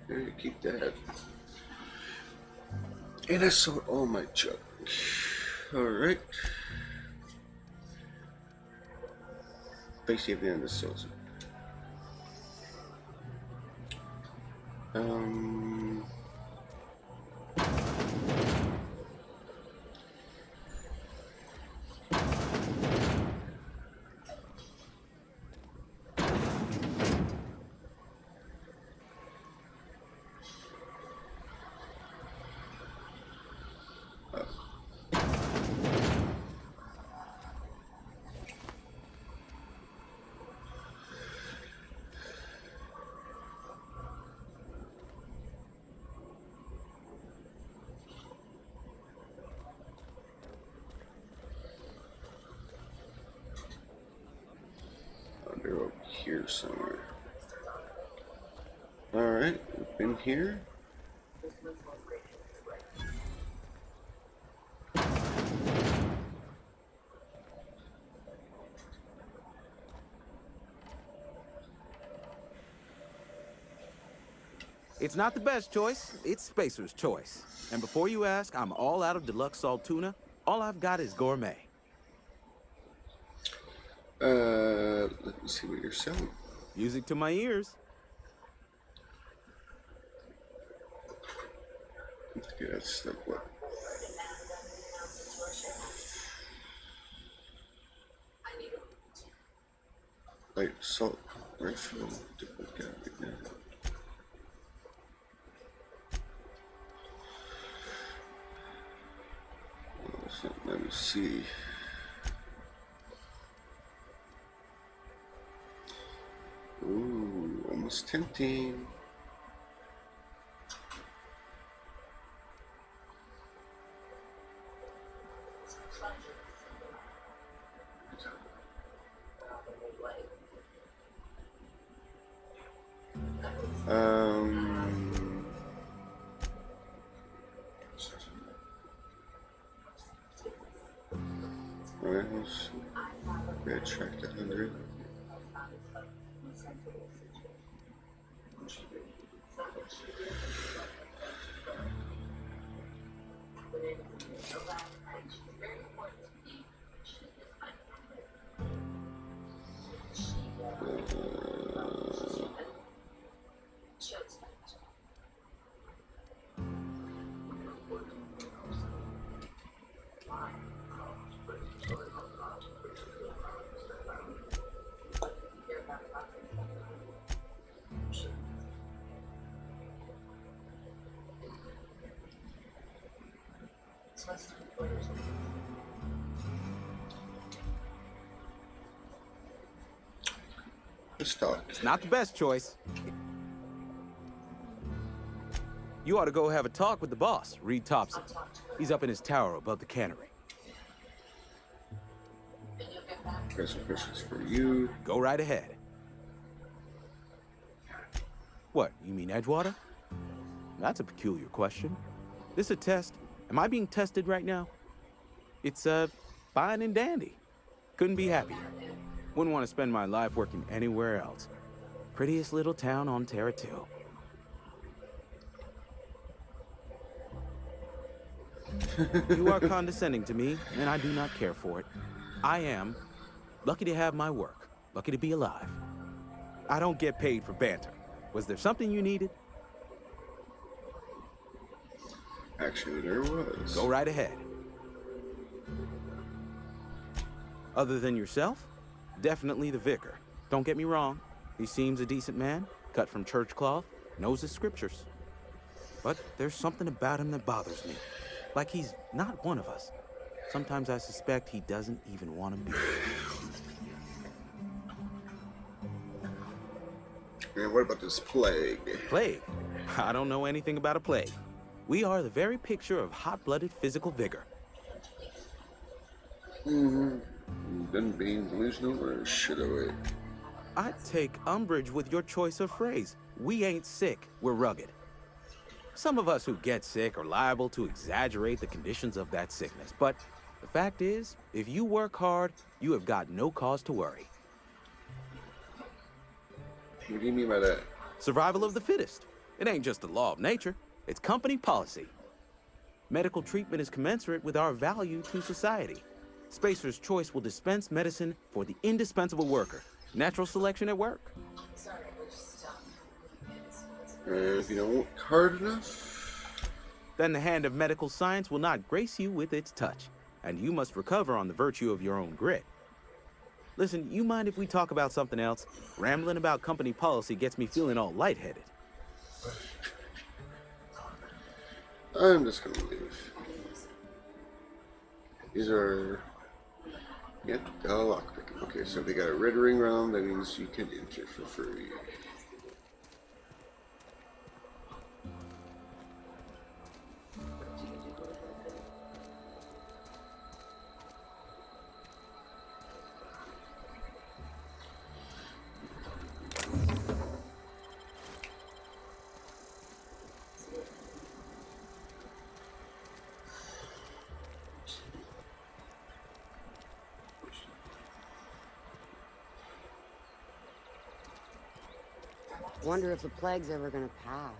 There you keep that. And I sold all my junk. Alright. Basically at the end of the sales. They're over here somewhere. Alright, we've been here. It's not the best choice, it's Spacer's choice. And before you ask, I'm all out of deluxe salt tuna. All I've got is gourmet. Let me see what you're selling. Music to my ears. Yeah, that's like what? Light assault rifle. Different gun right now. So, let me see. Ooh, almost tempting. Royals, red tracked 100. Let's talk. It's not the best choice. You ought to go have a talk with the boss, Reed Thompson. He's up in his tower above the cannery. Got some questions for you. Go right ahead. What, you mean Edgewater? That's a peculiar question. This a test? Am I being tested right now? It's, fine and dandy. Couldn't be happier. Wouldn't want to spend my life working anywhere else. Prettiest little town on Terra 2. You are condescending to me, and I do not care for it. I am lucky to have my work, lucky to be alive. I don't get paid for banter. Was there something you needed? Actually, there was. Go right ahead. Other than yourself? Definitely the vicar. Don't get me wrong. He seems a decent man, cut from church cloth, knows his scriptures. But there's something about him that bothers me. Like he's not one of us. Sometimes I suspect he doesn't even want to be. And what about this plague? Plague? I don't know anything about a plague. We are the very picture of hot-blooded physical vigor. Done being delusional or shit away? I take umbrage with your choice of phrase. We ain't sick, we're rugged. Some of us who get sick are liable to exaggerate the conditions of that sickness, but the fact is, if you work hard, you have got no cause to worry. What do you mean by that? Survival of the fittest. It ain't just a law of nature, it's company policy. Medical treatment is commensurate with our value to society. Spacer's Choice will dispense medicine for the indispensable worker. Natural selection at work. If you don't work hard enough, then the hand of medical science will not grace you with its touch, and you must recover on the virtue of your own grit. Listen, you mind if we talk about something else? Rambling about company policy gets me feeling all lightheaded. I'm just gonna leave. These are... Yep, lockpick. Okay, so they got a red ring around, that means you can enter for free. Wonder if the plague's ever gonna pass.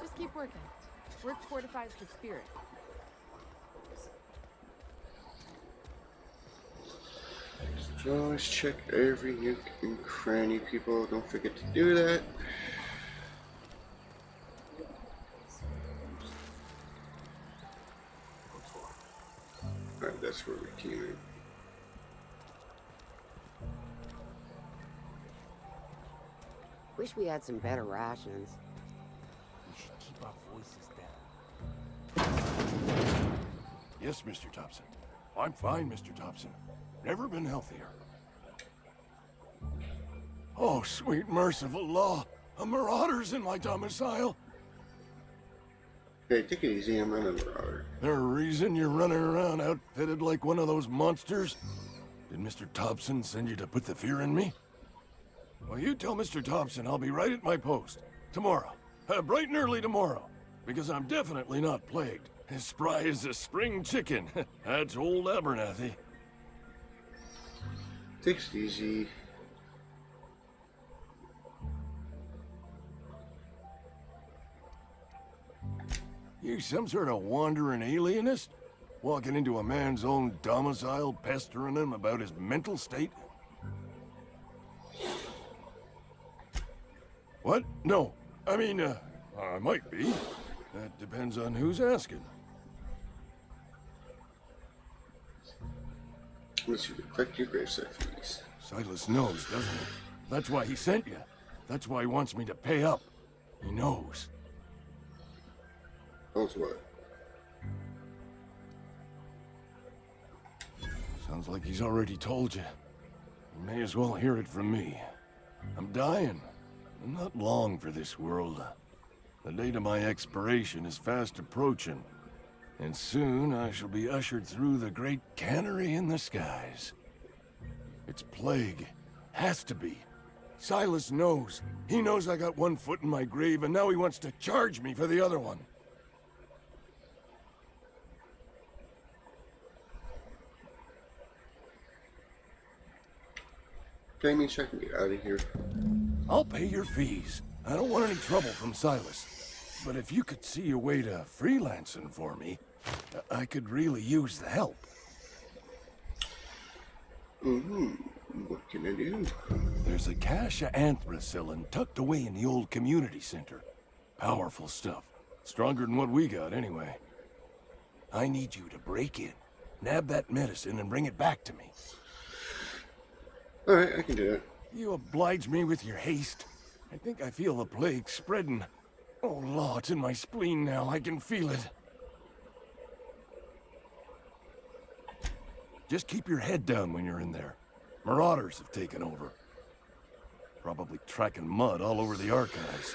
Just keep working. Work fortifies the spirit. Always check every nook and cranny, people. Don't forget to do that. Alright, that's where we came in. wish we had some better rations. We should keep our voices down. Yes, Mr. Thompson. I'm fine, Mr. Thompson. Never been healthier. Oh, sweet merciful law. A marauder's in my domicile. Hey, take it easy. I'm not a marauder. There a reason you're running around outfitted like one of those monsters? Did Mr. Thompson send you to put the fear in me? Well, you tell Mr. Thompson I'll be right at my post. Tomorrow. Bright and early tomorrow. Because I'm definitely not plagued. As spry as a spring chicken. That's old Abernathy. Take it easy. You some sort of wandering alienist? Walking into a man's own domicile, pestering him about his mental state? What? No. I mean, I might be. That depends on who's asking. Unless you collect your gravesite fees. Silas knows, doesn't he? That's why he sent you. That's why he wants me to pay up. He knows. Knows what? Sounds like he's already told you. You may as well hear it from me. I'm dying. I'm not long for this world. The date of my expiration is fast approaching. And soon I shall be ushered through the great cannery in the skies. It's plague. Has to be. Silas knows. He knows I got one foot in my grave, and now he wants to charge me for the other one. Pay me so I can get out of here. I'll pay your fees. I don't want any trouble from Silas. But if you could see your way to freelancing for me, I could really use the help. What can I do? There's a cache of anthracillin tucked away in the old community center. Powerful stuff. Stronger than what we got, anyway. I need you to break in, nab that medicine, and bring it back to me. Alright, I can do that. You oblige me with your haste. I think I feel the plague spreading. Oh, law, it's in my spleen now. I can feel it. Just keep your head down when you're in there. Marauders have taken over. Probably tracking mud all over the archives.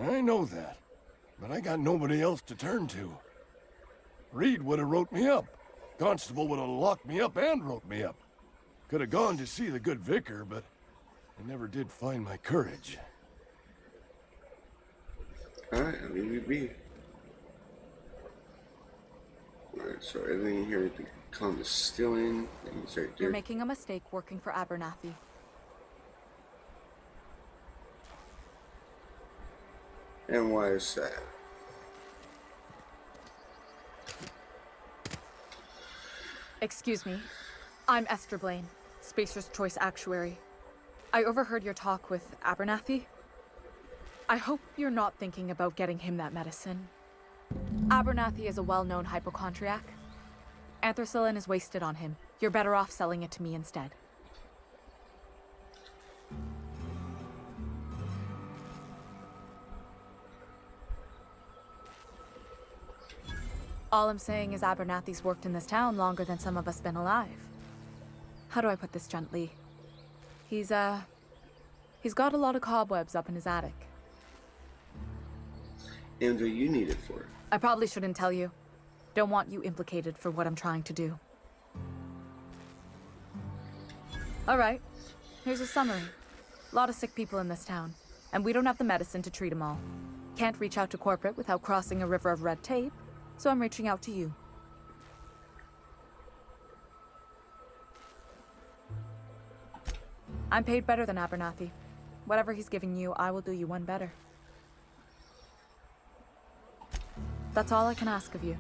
I know that, but I got nobody else to turn to. Reed would have wrote me up. Constable would have locked me up and wrote me up. Could have gone to see the good vicar, but I never did find my courage. Alright, I'll leave you be. Alright, so everything here with the calm is still in. It's right there. You're making a mistake working for Abernathy. And why is that? Excuse me. I'm Esther Blaine, Spacer's Choice Actuary. I overheard your talk with Abernathy. I hope you're not thinking about getting him that medicine. Abernathy is a well-known hypochondriac. Anthracillin is wasted on him. You're better off selling it to me instead. All I'm saying is Abernathy's worked in this town longer than some of us been alive. How do I put this gently? He's got a lot of cobwebs up in his attic. And what do you need it for? I probably shouldn't tell you. Don't want you implicated for what I'm trying to do. Alright, here's a summary. A lot of sick people in this town, and we don't have the medicine to treat them all. Can't reach out to corporate without crossing a river of red tape, so I'm reaching out to you. I'm paid better than Abernathy. Whatever he's giving you, I will do you one better. That's all I can ask of you.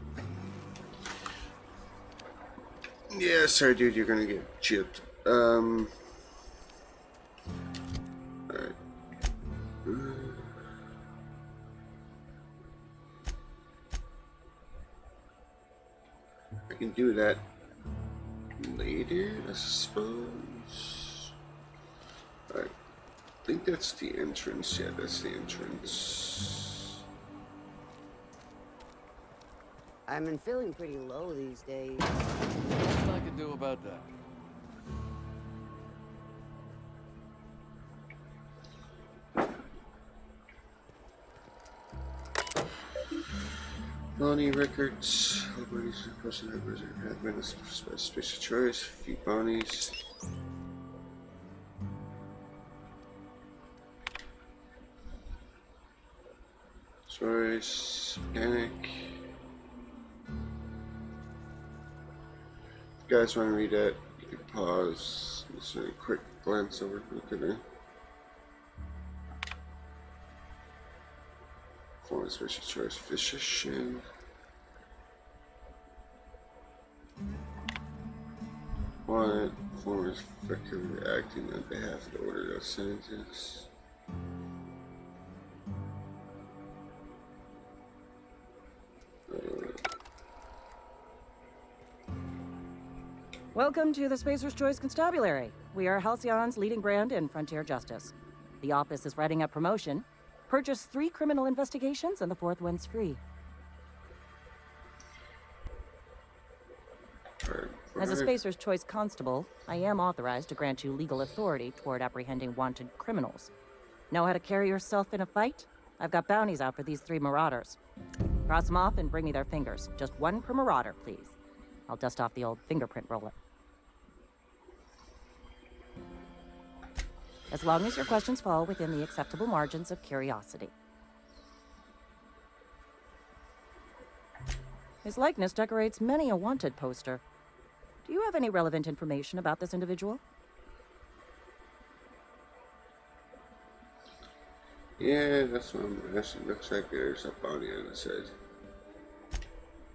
Yeah, sorry dude, you're gonna get chipped. Alright. I can do that later. elevator, I suppose. I think that's the entrance. Yeah, that's the entrance. I've been feeling pretty low these days. Nothing I can do about that. Bounty records. All bounties are posted at Wizard Admin. This is space of choice. A few bounties. Choice. Panic. If you guys want to read that, you can pause. Just a quick glance over. Look at it. Former special choice physician. One former is effectively acting on behalf of the Order of Scientists. Welcome to the Spacer's Choice Constabulary. We are Halcyon's leading brand in frontier justice. The office is writing up promotion. Purchase 3 criminal investigations and the 4th one's free. As a Spacer's Choice Constable, I am authorized to grant you legal authority toward apprehending wanted criminals. Know how to carry yourself in a fight? I've got bounties out for these 3 marauders. Cross them off and bring me their fingers. Just 1 per marauder, please. I'll dust off the old fingerprint roller. As long as your questions fall within the acceptable margins of curiosity. His likeness decorates many a wanted poster. Do you have any relevant information about this individual? Yeah, that's what I'm asking. Looks like there's a bounty on his head.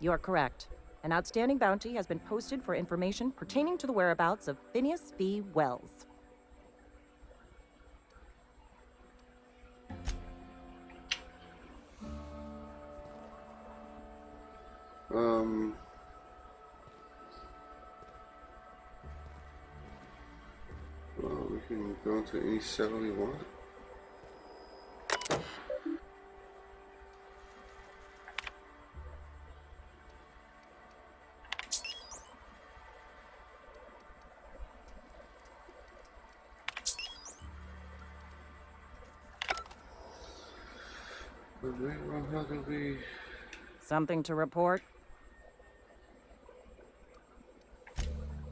You're correct. An outstanding bounty has been posted for information pertaining to the whereabouts of Phineas B. Wells. Well, we can go into any cell we want. Alright, well, how do we... Something to report?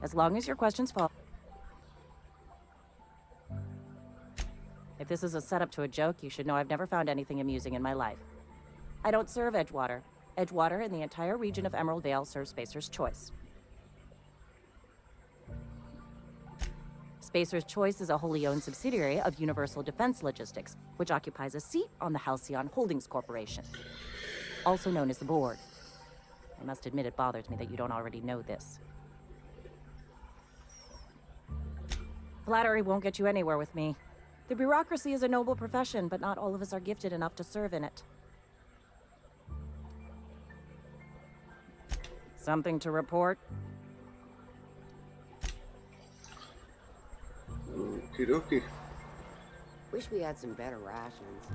As long as your questions fall. If this is a setup to a joke, you should know I've never found anything amusing in my life. I don't serve Edgewater. Edgewater and the entire region of Emerald Vale serve Spacer's Choice. Spacer's Choice is a wholly owned subsidiary of Universal Defense Logistics, which occupies a seat on the Halcyon Holdings Corporation, also known as the Board. I must admit it bothers me that you don't already know this. Flattery won't get you anywhere with me. The bureaucracy is a noble profession, but not all of us are gifted enough to serve in it. Something to report? Okie dokie. Wish we had some better rations.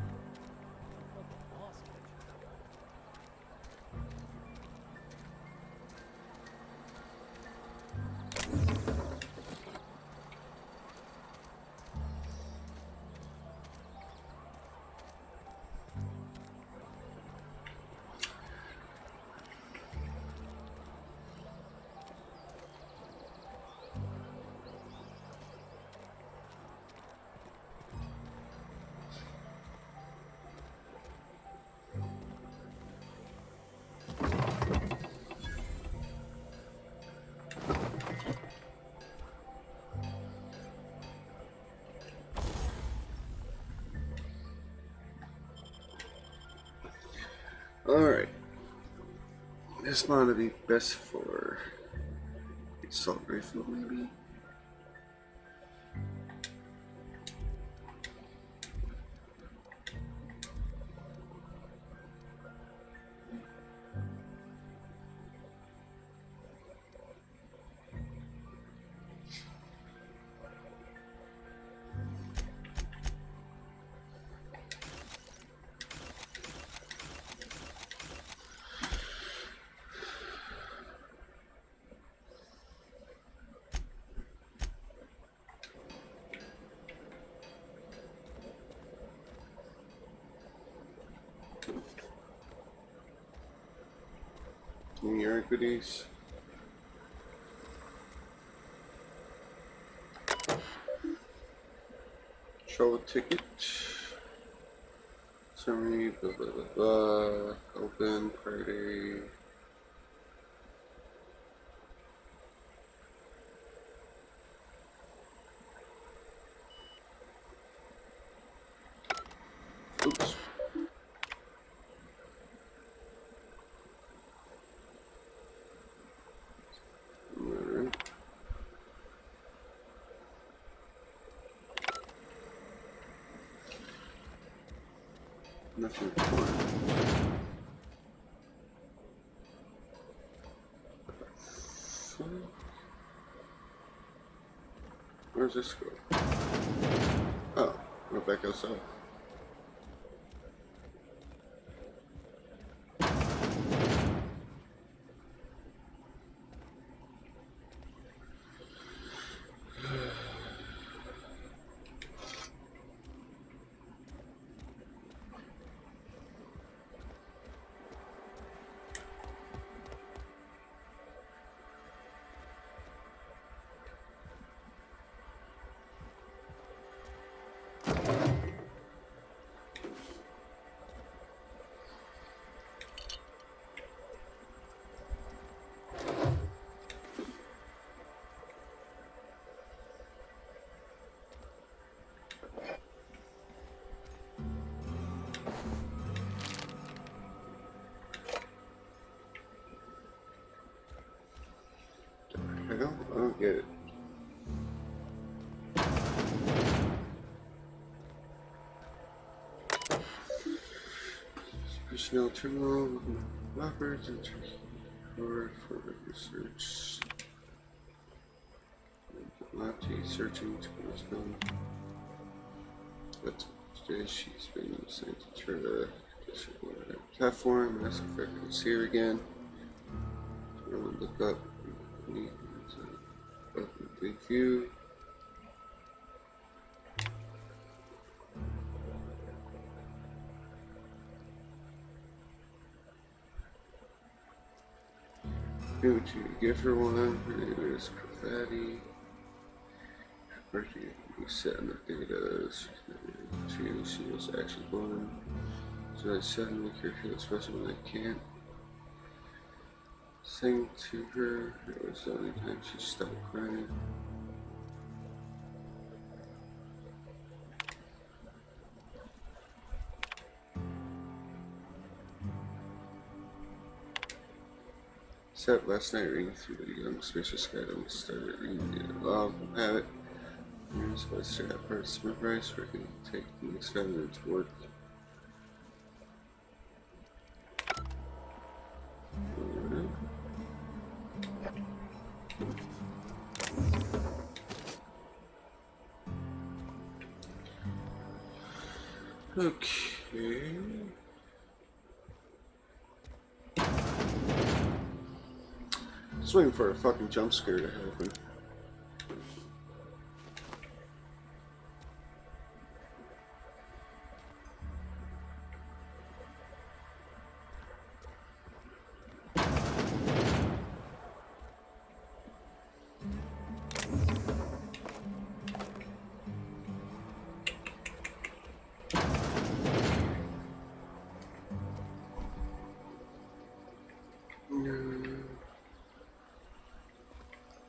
Alright. This might be best for assault rifle, maybe? Any equities? Show a ticket. Summary, blah blah blah blah. Open party. Oops. Alright. Nothing important. Where's this go? Oh, we're back outside. I don't get it. Personnel terminal, lockers, and for research. Lati searching to respond. But today she's been sent to try to platform. Mass Effect and see her again. Look up. Thank you. Maybe to give her one. Her name is Fatty. Birthday set on the data. She was actually born. So I said, make her feel special when I can't. Sing to her. It was the only time she stopped crying. Except last night reading through the young spacious guidance, started reading the log habit. You're supposed to have parts memorized where you can take the next 5 minutes to work. Okay. Just waiting for a fucking jump scare to happen.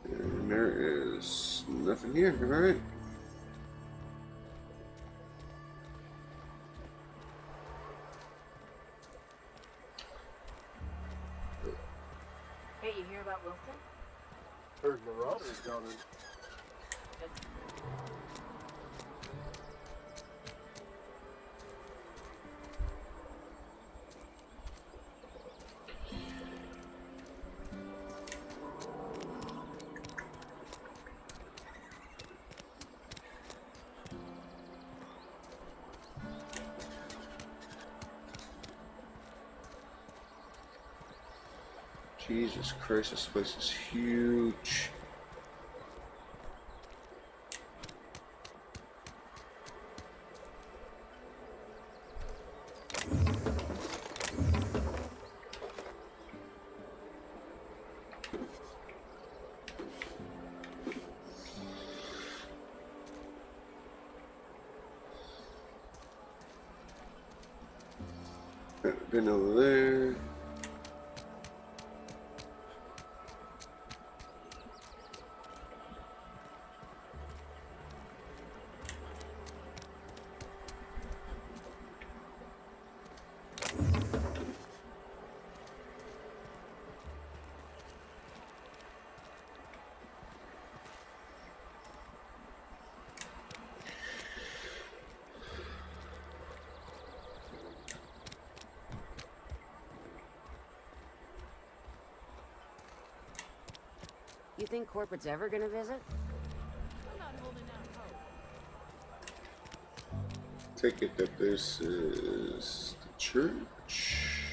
And there is nothing here, alright? Hey, you hear about Wilson? Heard Marauders down in. Jesus Christ, this place is huge. Been over there. You think corporate's ever gonna visit? Take it that this is the church.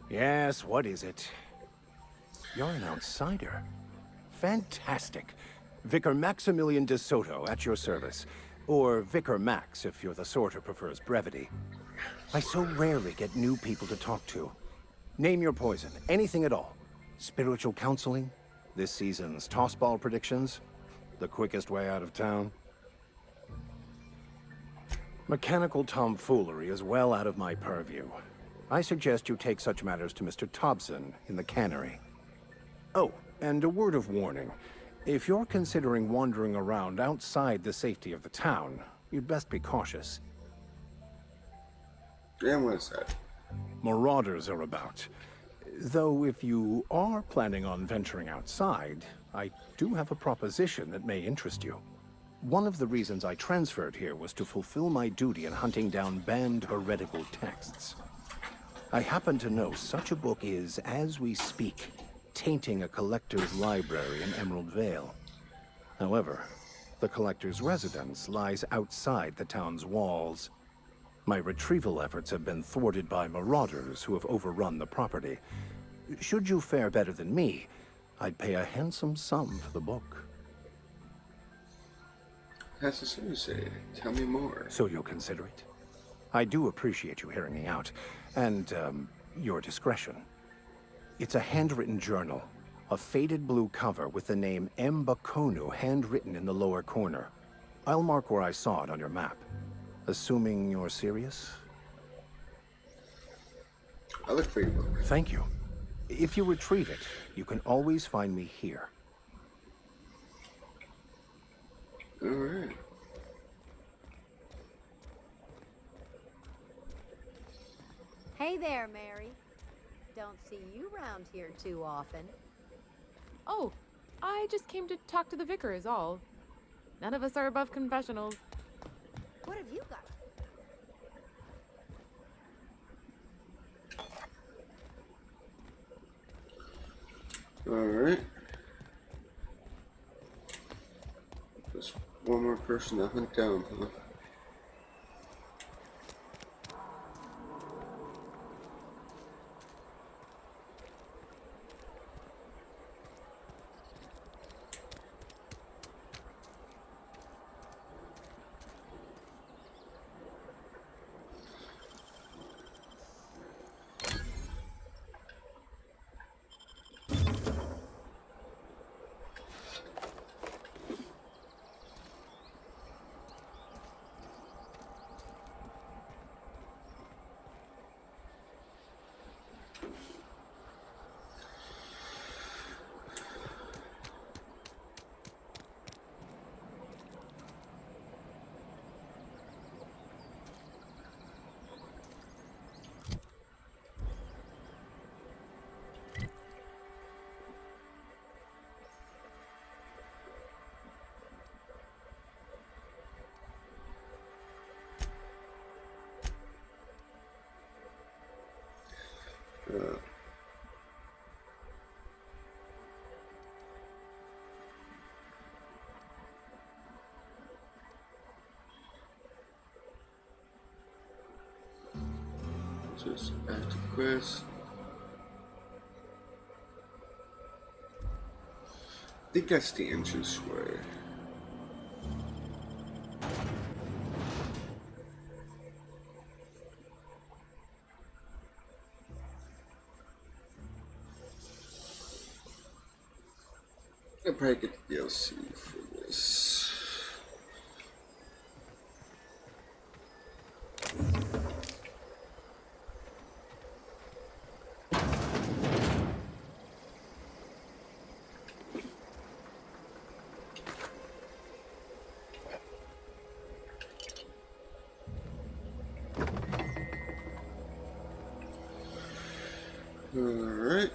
Yes, what is it? You're an outsider. Fantastic. Vicar Maximilian de Soto at your service. Or Vicar Max, if you're the sort who prefers brevity. I so rarely get new people to talk to. Name your poison, anything at all. Spiritual counseling? This season's tossball predictions? The quickest way out of town? Mechanical tomfoolery is well out of my purview. I suggest you take such matters to Mr. Thompson in the cannery. Oh, and a word of warning. If you're considering wandering around outside the safety of the town, you'd best be cautious. And what's that? Marauders are about. Though if you are planning on venturing outside, I do have a proposition that may interest you. One of the reasons I transferred here was to fulfill my duty in hunting down banned heretical texts. I happen to know such a book is, as we speak, tainting a collector's library in Emerald Vale. However, the collector's residence lies outside the town's walls. My retrieval efforts have been thwarted by marauders who have overrun the property. Should you fare better than me, I'd pay a handsome sum for the book. As I say, tell me more. So you'll consider it? I do appreciate you hearing me out, and, your discretion. It's a handwritten journal, a faded blue cover with the name M. Bakonu handwritten in the lower corner. I'll mark where I saw it on your map. Assuming you're serious? I'll look for your book. Thank you. If you retrieve it, you can always find me here. All right. Hey there, Mary. Don't see you around here too often. Oh, I just came to talk to the vicar is all. None of us are above confessionals. What have you got? All right. Just one more person to hunt down, huh? Just active quest. I think that's the entrance way. I'll probably get the DLC for this. Alright.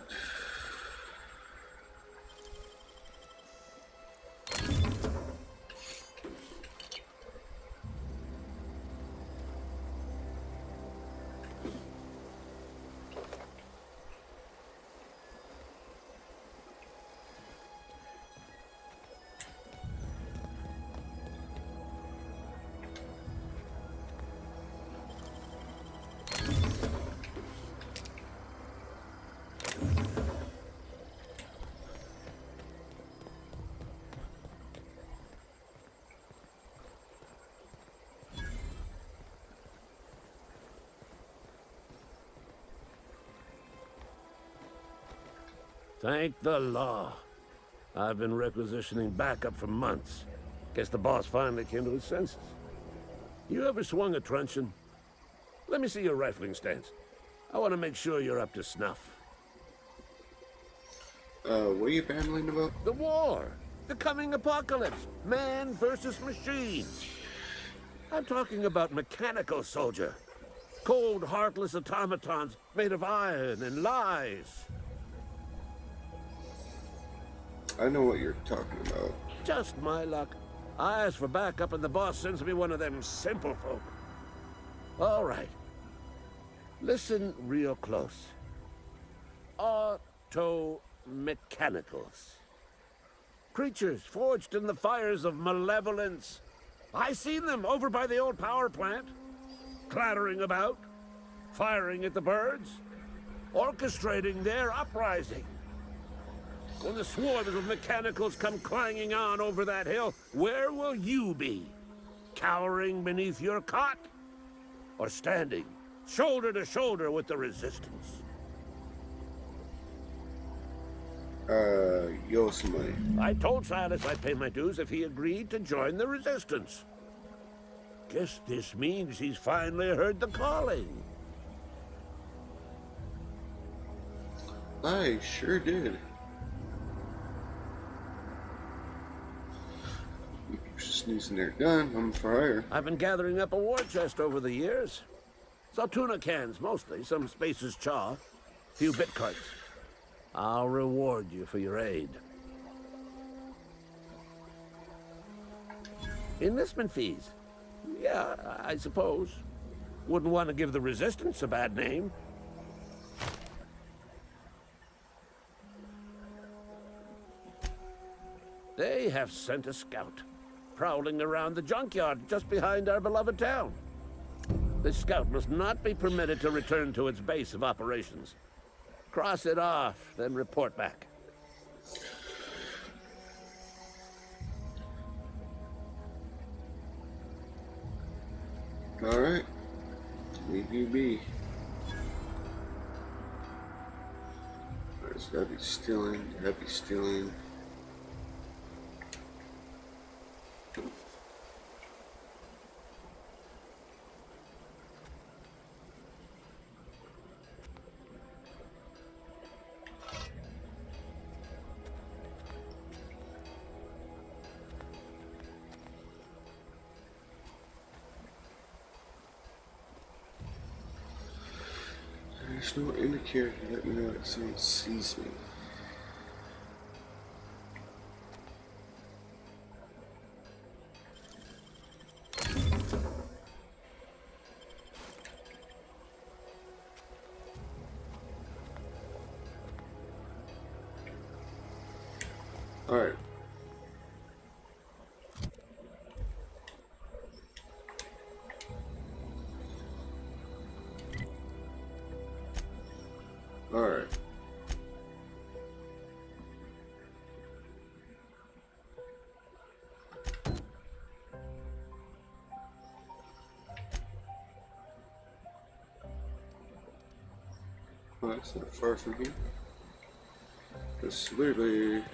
Thank the law. I've been requisitioning backup for months. Guess the boss finally came to his senses. You ever swung a truncheon? Let me see your rifling stance. I want to make sure you're up to snuff. What are you babbling about? The war! The coming apocalypse! Man versus machine! I'm talking about mechanical soldier. Cold, heartless automatons made of iron and lies. I know what you're talking about. Just my luck. I ask for backup and the boss sends me one of them simple folk. All right. Listen real close. Auto-mechanicals. Creatures forged in the fires of malevolence. I seen them over by the old power plant. Clattering about. Firing at the birds. Orchestrating their uprising. When the swarms of mechanicals come clanging on over that hill, where will you be? Cowering beneath your cot? Or standing, shoulder to shoulder with the resistance? You owe some money. I told Silas I'd pay my dues if he agreed to join the resistance. Guess this means he's finally heard the calling. I sure did. Sneezing their gun, I'm for hire. I've been gathering up a war chest over the years. Saw tuna cans, mostly, some Spacer's chaw, few bit carts. I'll reward you for your aid. Enlistment fees? Yeah, I suppose. Wouldn't want to give the Resistance a bad name. They have sent a scout, prowling around the junkyard just behind our beloved town. This scout must not be permitted to return to its base of operations. Cross it off, then report back. Alright. Leave you be. Alright, so gotta be stealing. There's no indicator to let me know that someone sees me. Alright. Alright. Well, that's not far from here. It's literally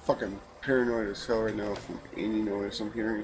fucking paranoid as hell right now from any noise I'm hearing.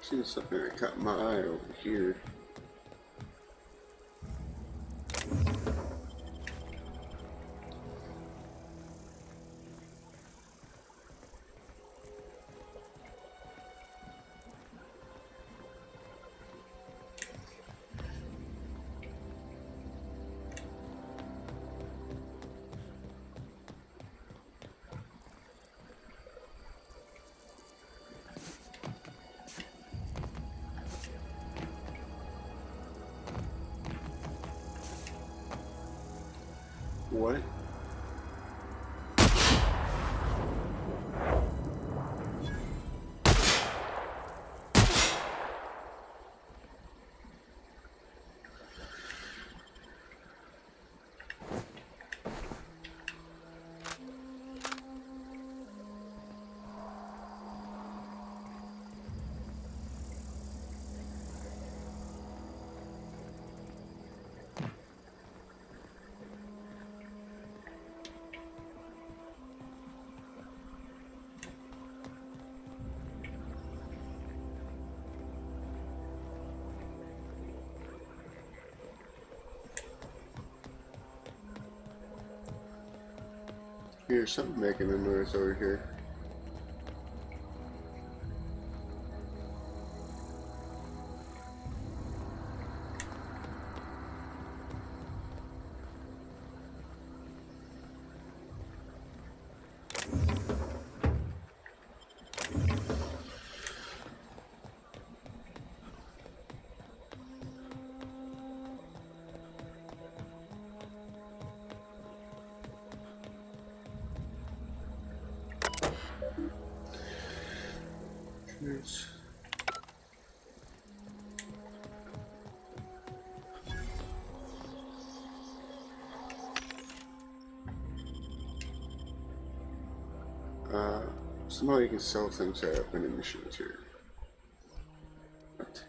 See something that caught my eye over here. What? Here's something making a noise over here. Cheers. Somehow you can sell things that have vending machines here. What?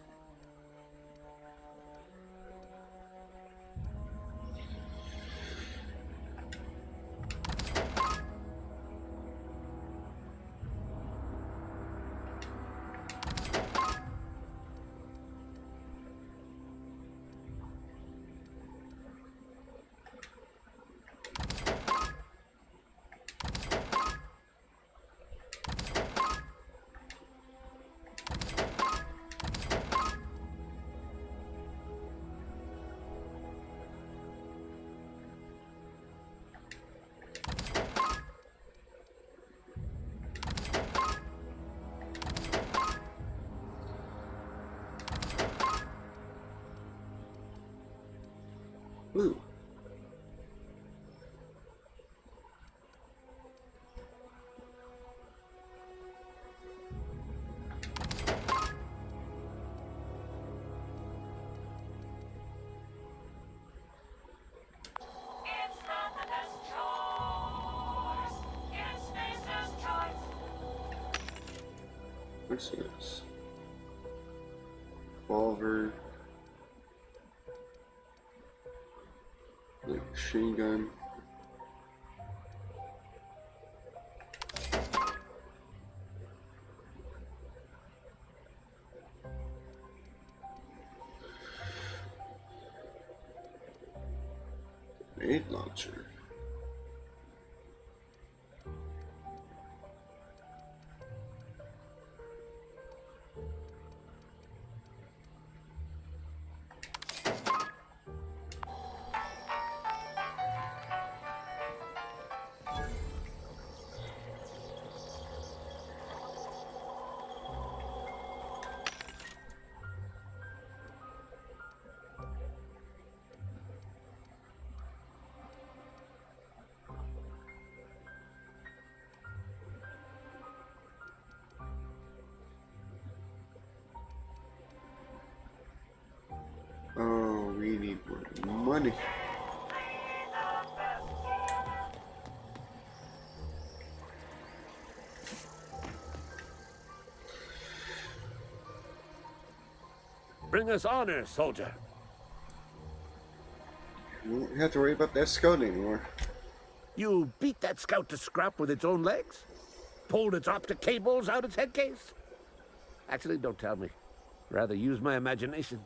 What's this? Revolver. Like machine gun. Grenade launcher. Oh, we need more money. Bring us honor, soldier. You won't have to worry about that scout anymore. You beat that scout to scrap with its own legs? Pulled its optic cables out its head case? Actually, don't tell me. Rather use my imagination.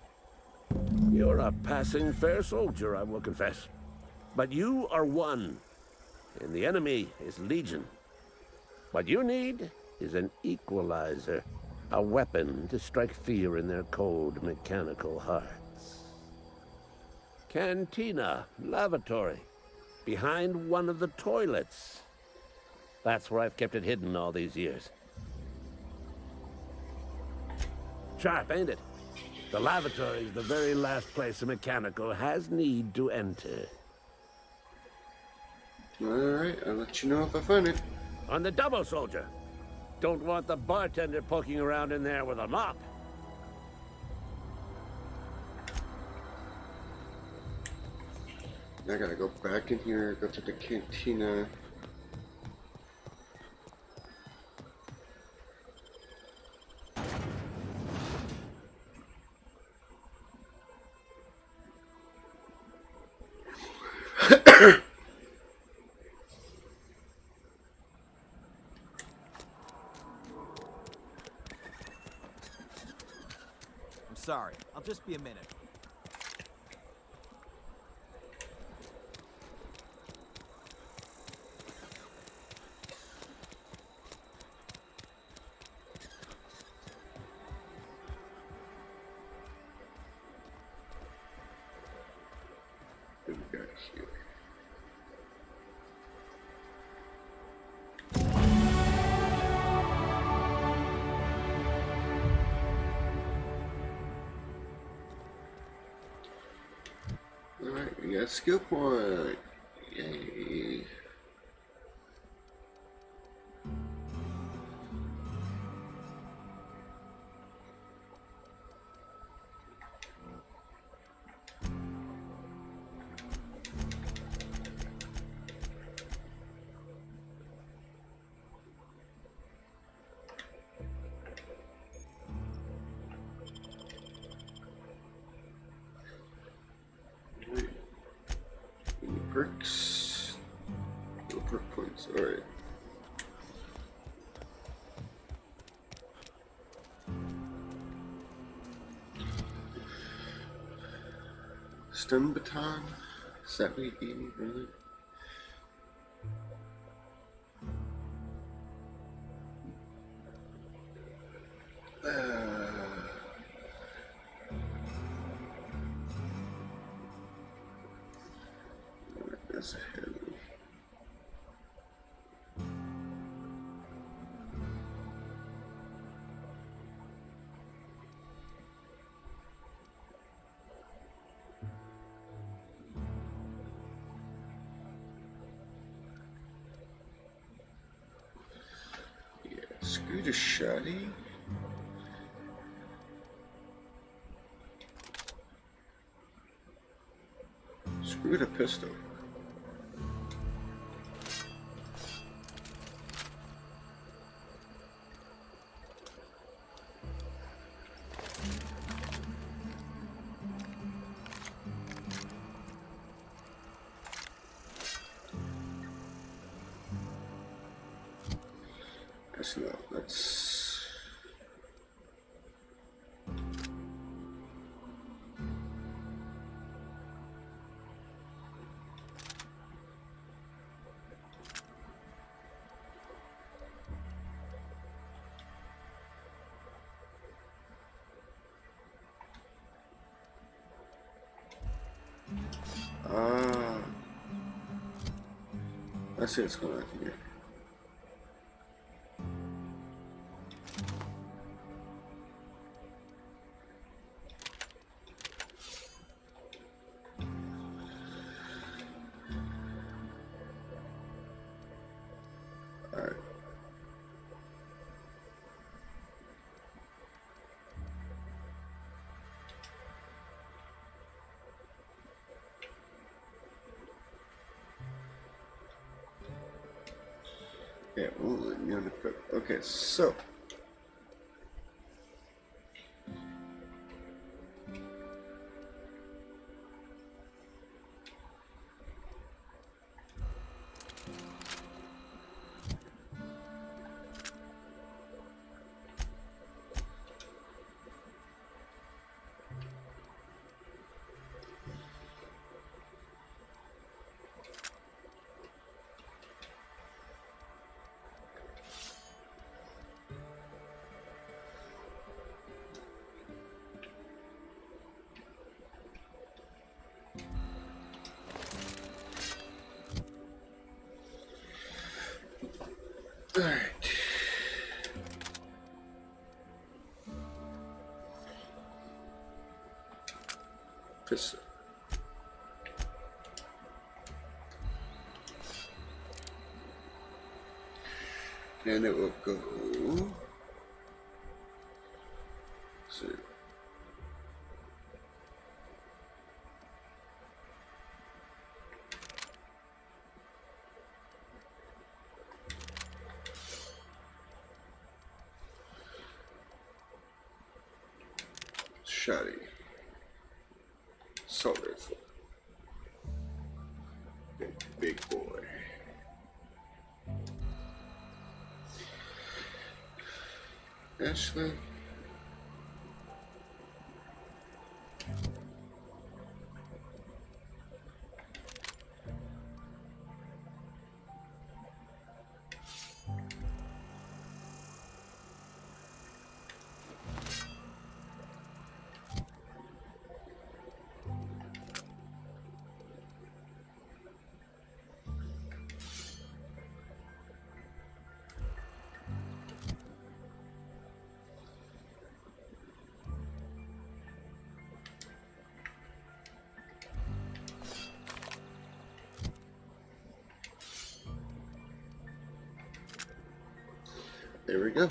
You're a passing fair soldier, I will confess. But you are one, and the enemy is legion. What you need is an equalizer, a weapon to strike fear in their cold, mechanical hearts. Cantina, lavatory, behind one of the toilets. That's where I've kept it hidden all these years. Sharp, ain't it? The lavatory is the very last place a mechanical has need to enter. Alright, I'll let you know if I find it. On the double, soldier. Don't want the bartender poking around in there with a mop. I gotta go back in here, go to the cantina. I'm sorry. I'll just be a minute. What do we got here? Alright, we got skill point. Yay. Perks. No perk points. Alright. Stun baton? Is that what you gave me, really? That's heavy. Yeah, screw the shotty. Screw the pistol. smell. That's... I see what's going on here. Alright. Yeah, well, okay, so alright. Pistol. And it will go. See. Shotty. Assault rifle. Big boy. Ashley. There we go.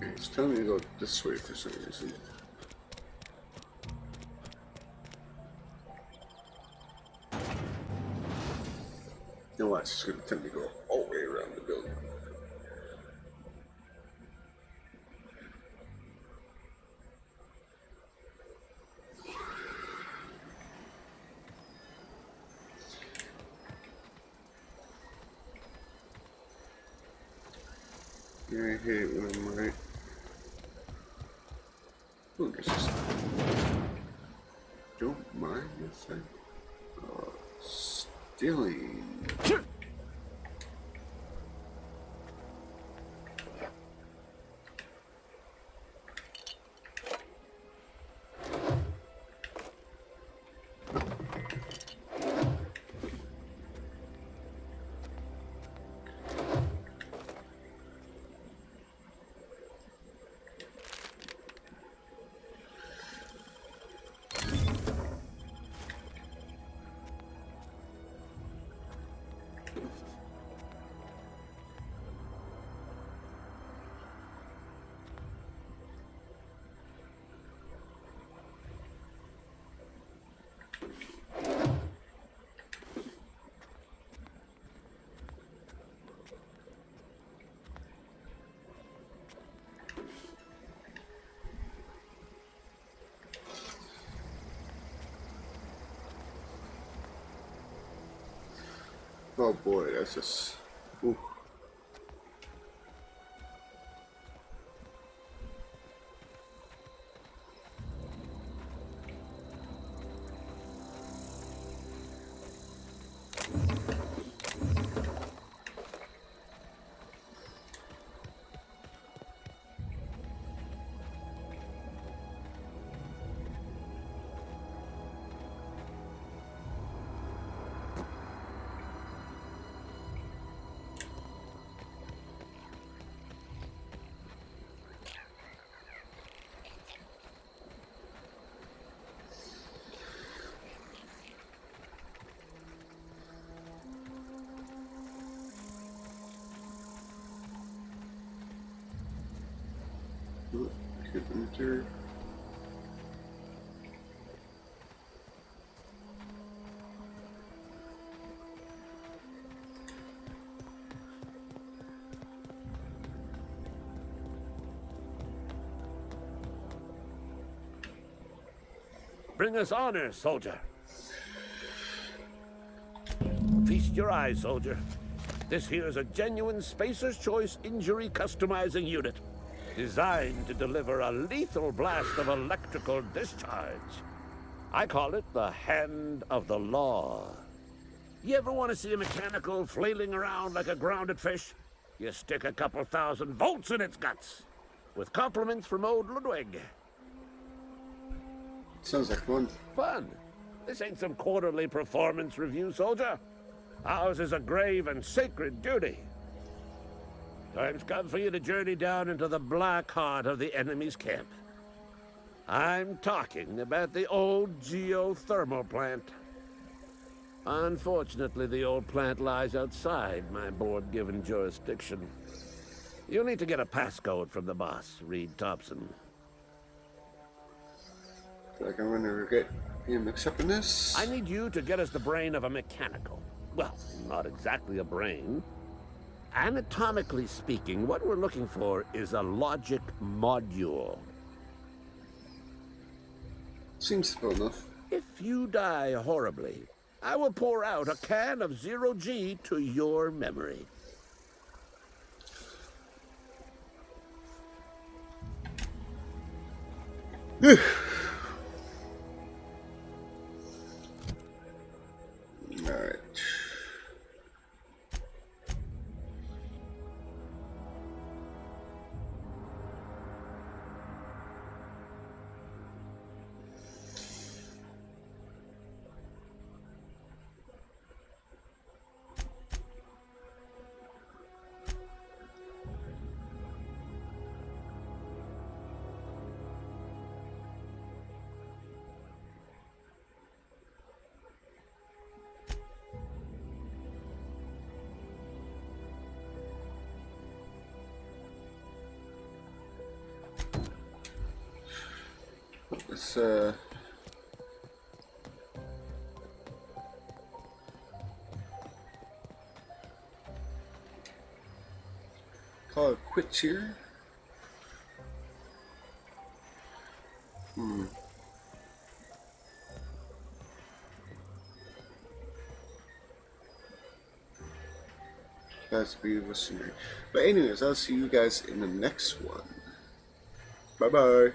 It's telling me to go this way for some reason. You know what? It's just going to tell me to go all the way around the building. I hate when I'm right. Ooh, there's this. Don't mind if I stealing. Oh boy, that's just. Ooh. Enter. Bring us honor, soldier. Feast your eyes, soldier. This here's a genuine Spacer's Choice injury customizing unit, designed to deliver a lethal blast of electrical discharge. I call it the Hand of the Law. You ever want to see a mechanical flailing around like a grounded fish? You stick a couple thousand volts in its guts. With compliments from old Ludwig. Sounds like fun. Fun? This ain't some quarterly performance review, soldier. Ours is a grave and sacred duty. Time's come for you to journey down into the black heart of the enemy's camp. I'm talking about the old geothermal plant. Unfortunately, the old plant lies outside my board-given jurisdiction. You'll need to get a passcode from the boss, Reed Thompson. Like I'm gonna get being mixed up in this. I need you to get us the brain of a mechanical. Well, not exactly a brain. Anatomically speaking, what we're looking for is a logic module. Seems simple enough. If you die horribly, I will pour out a can of 0G to your memory. Alright. Let's call it quits here. That's beautiful scenery. But anyways, I'll see you guys in the next one. Bye bye.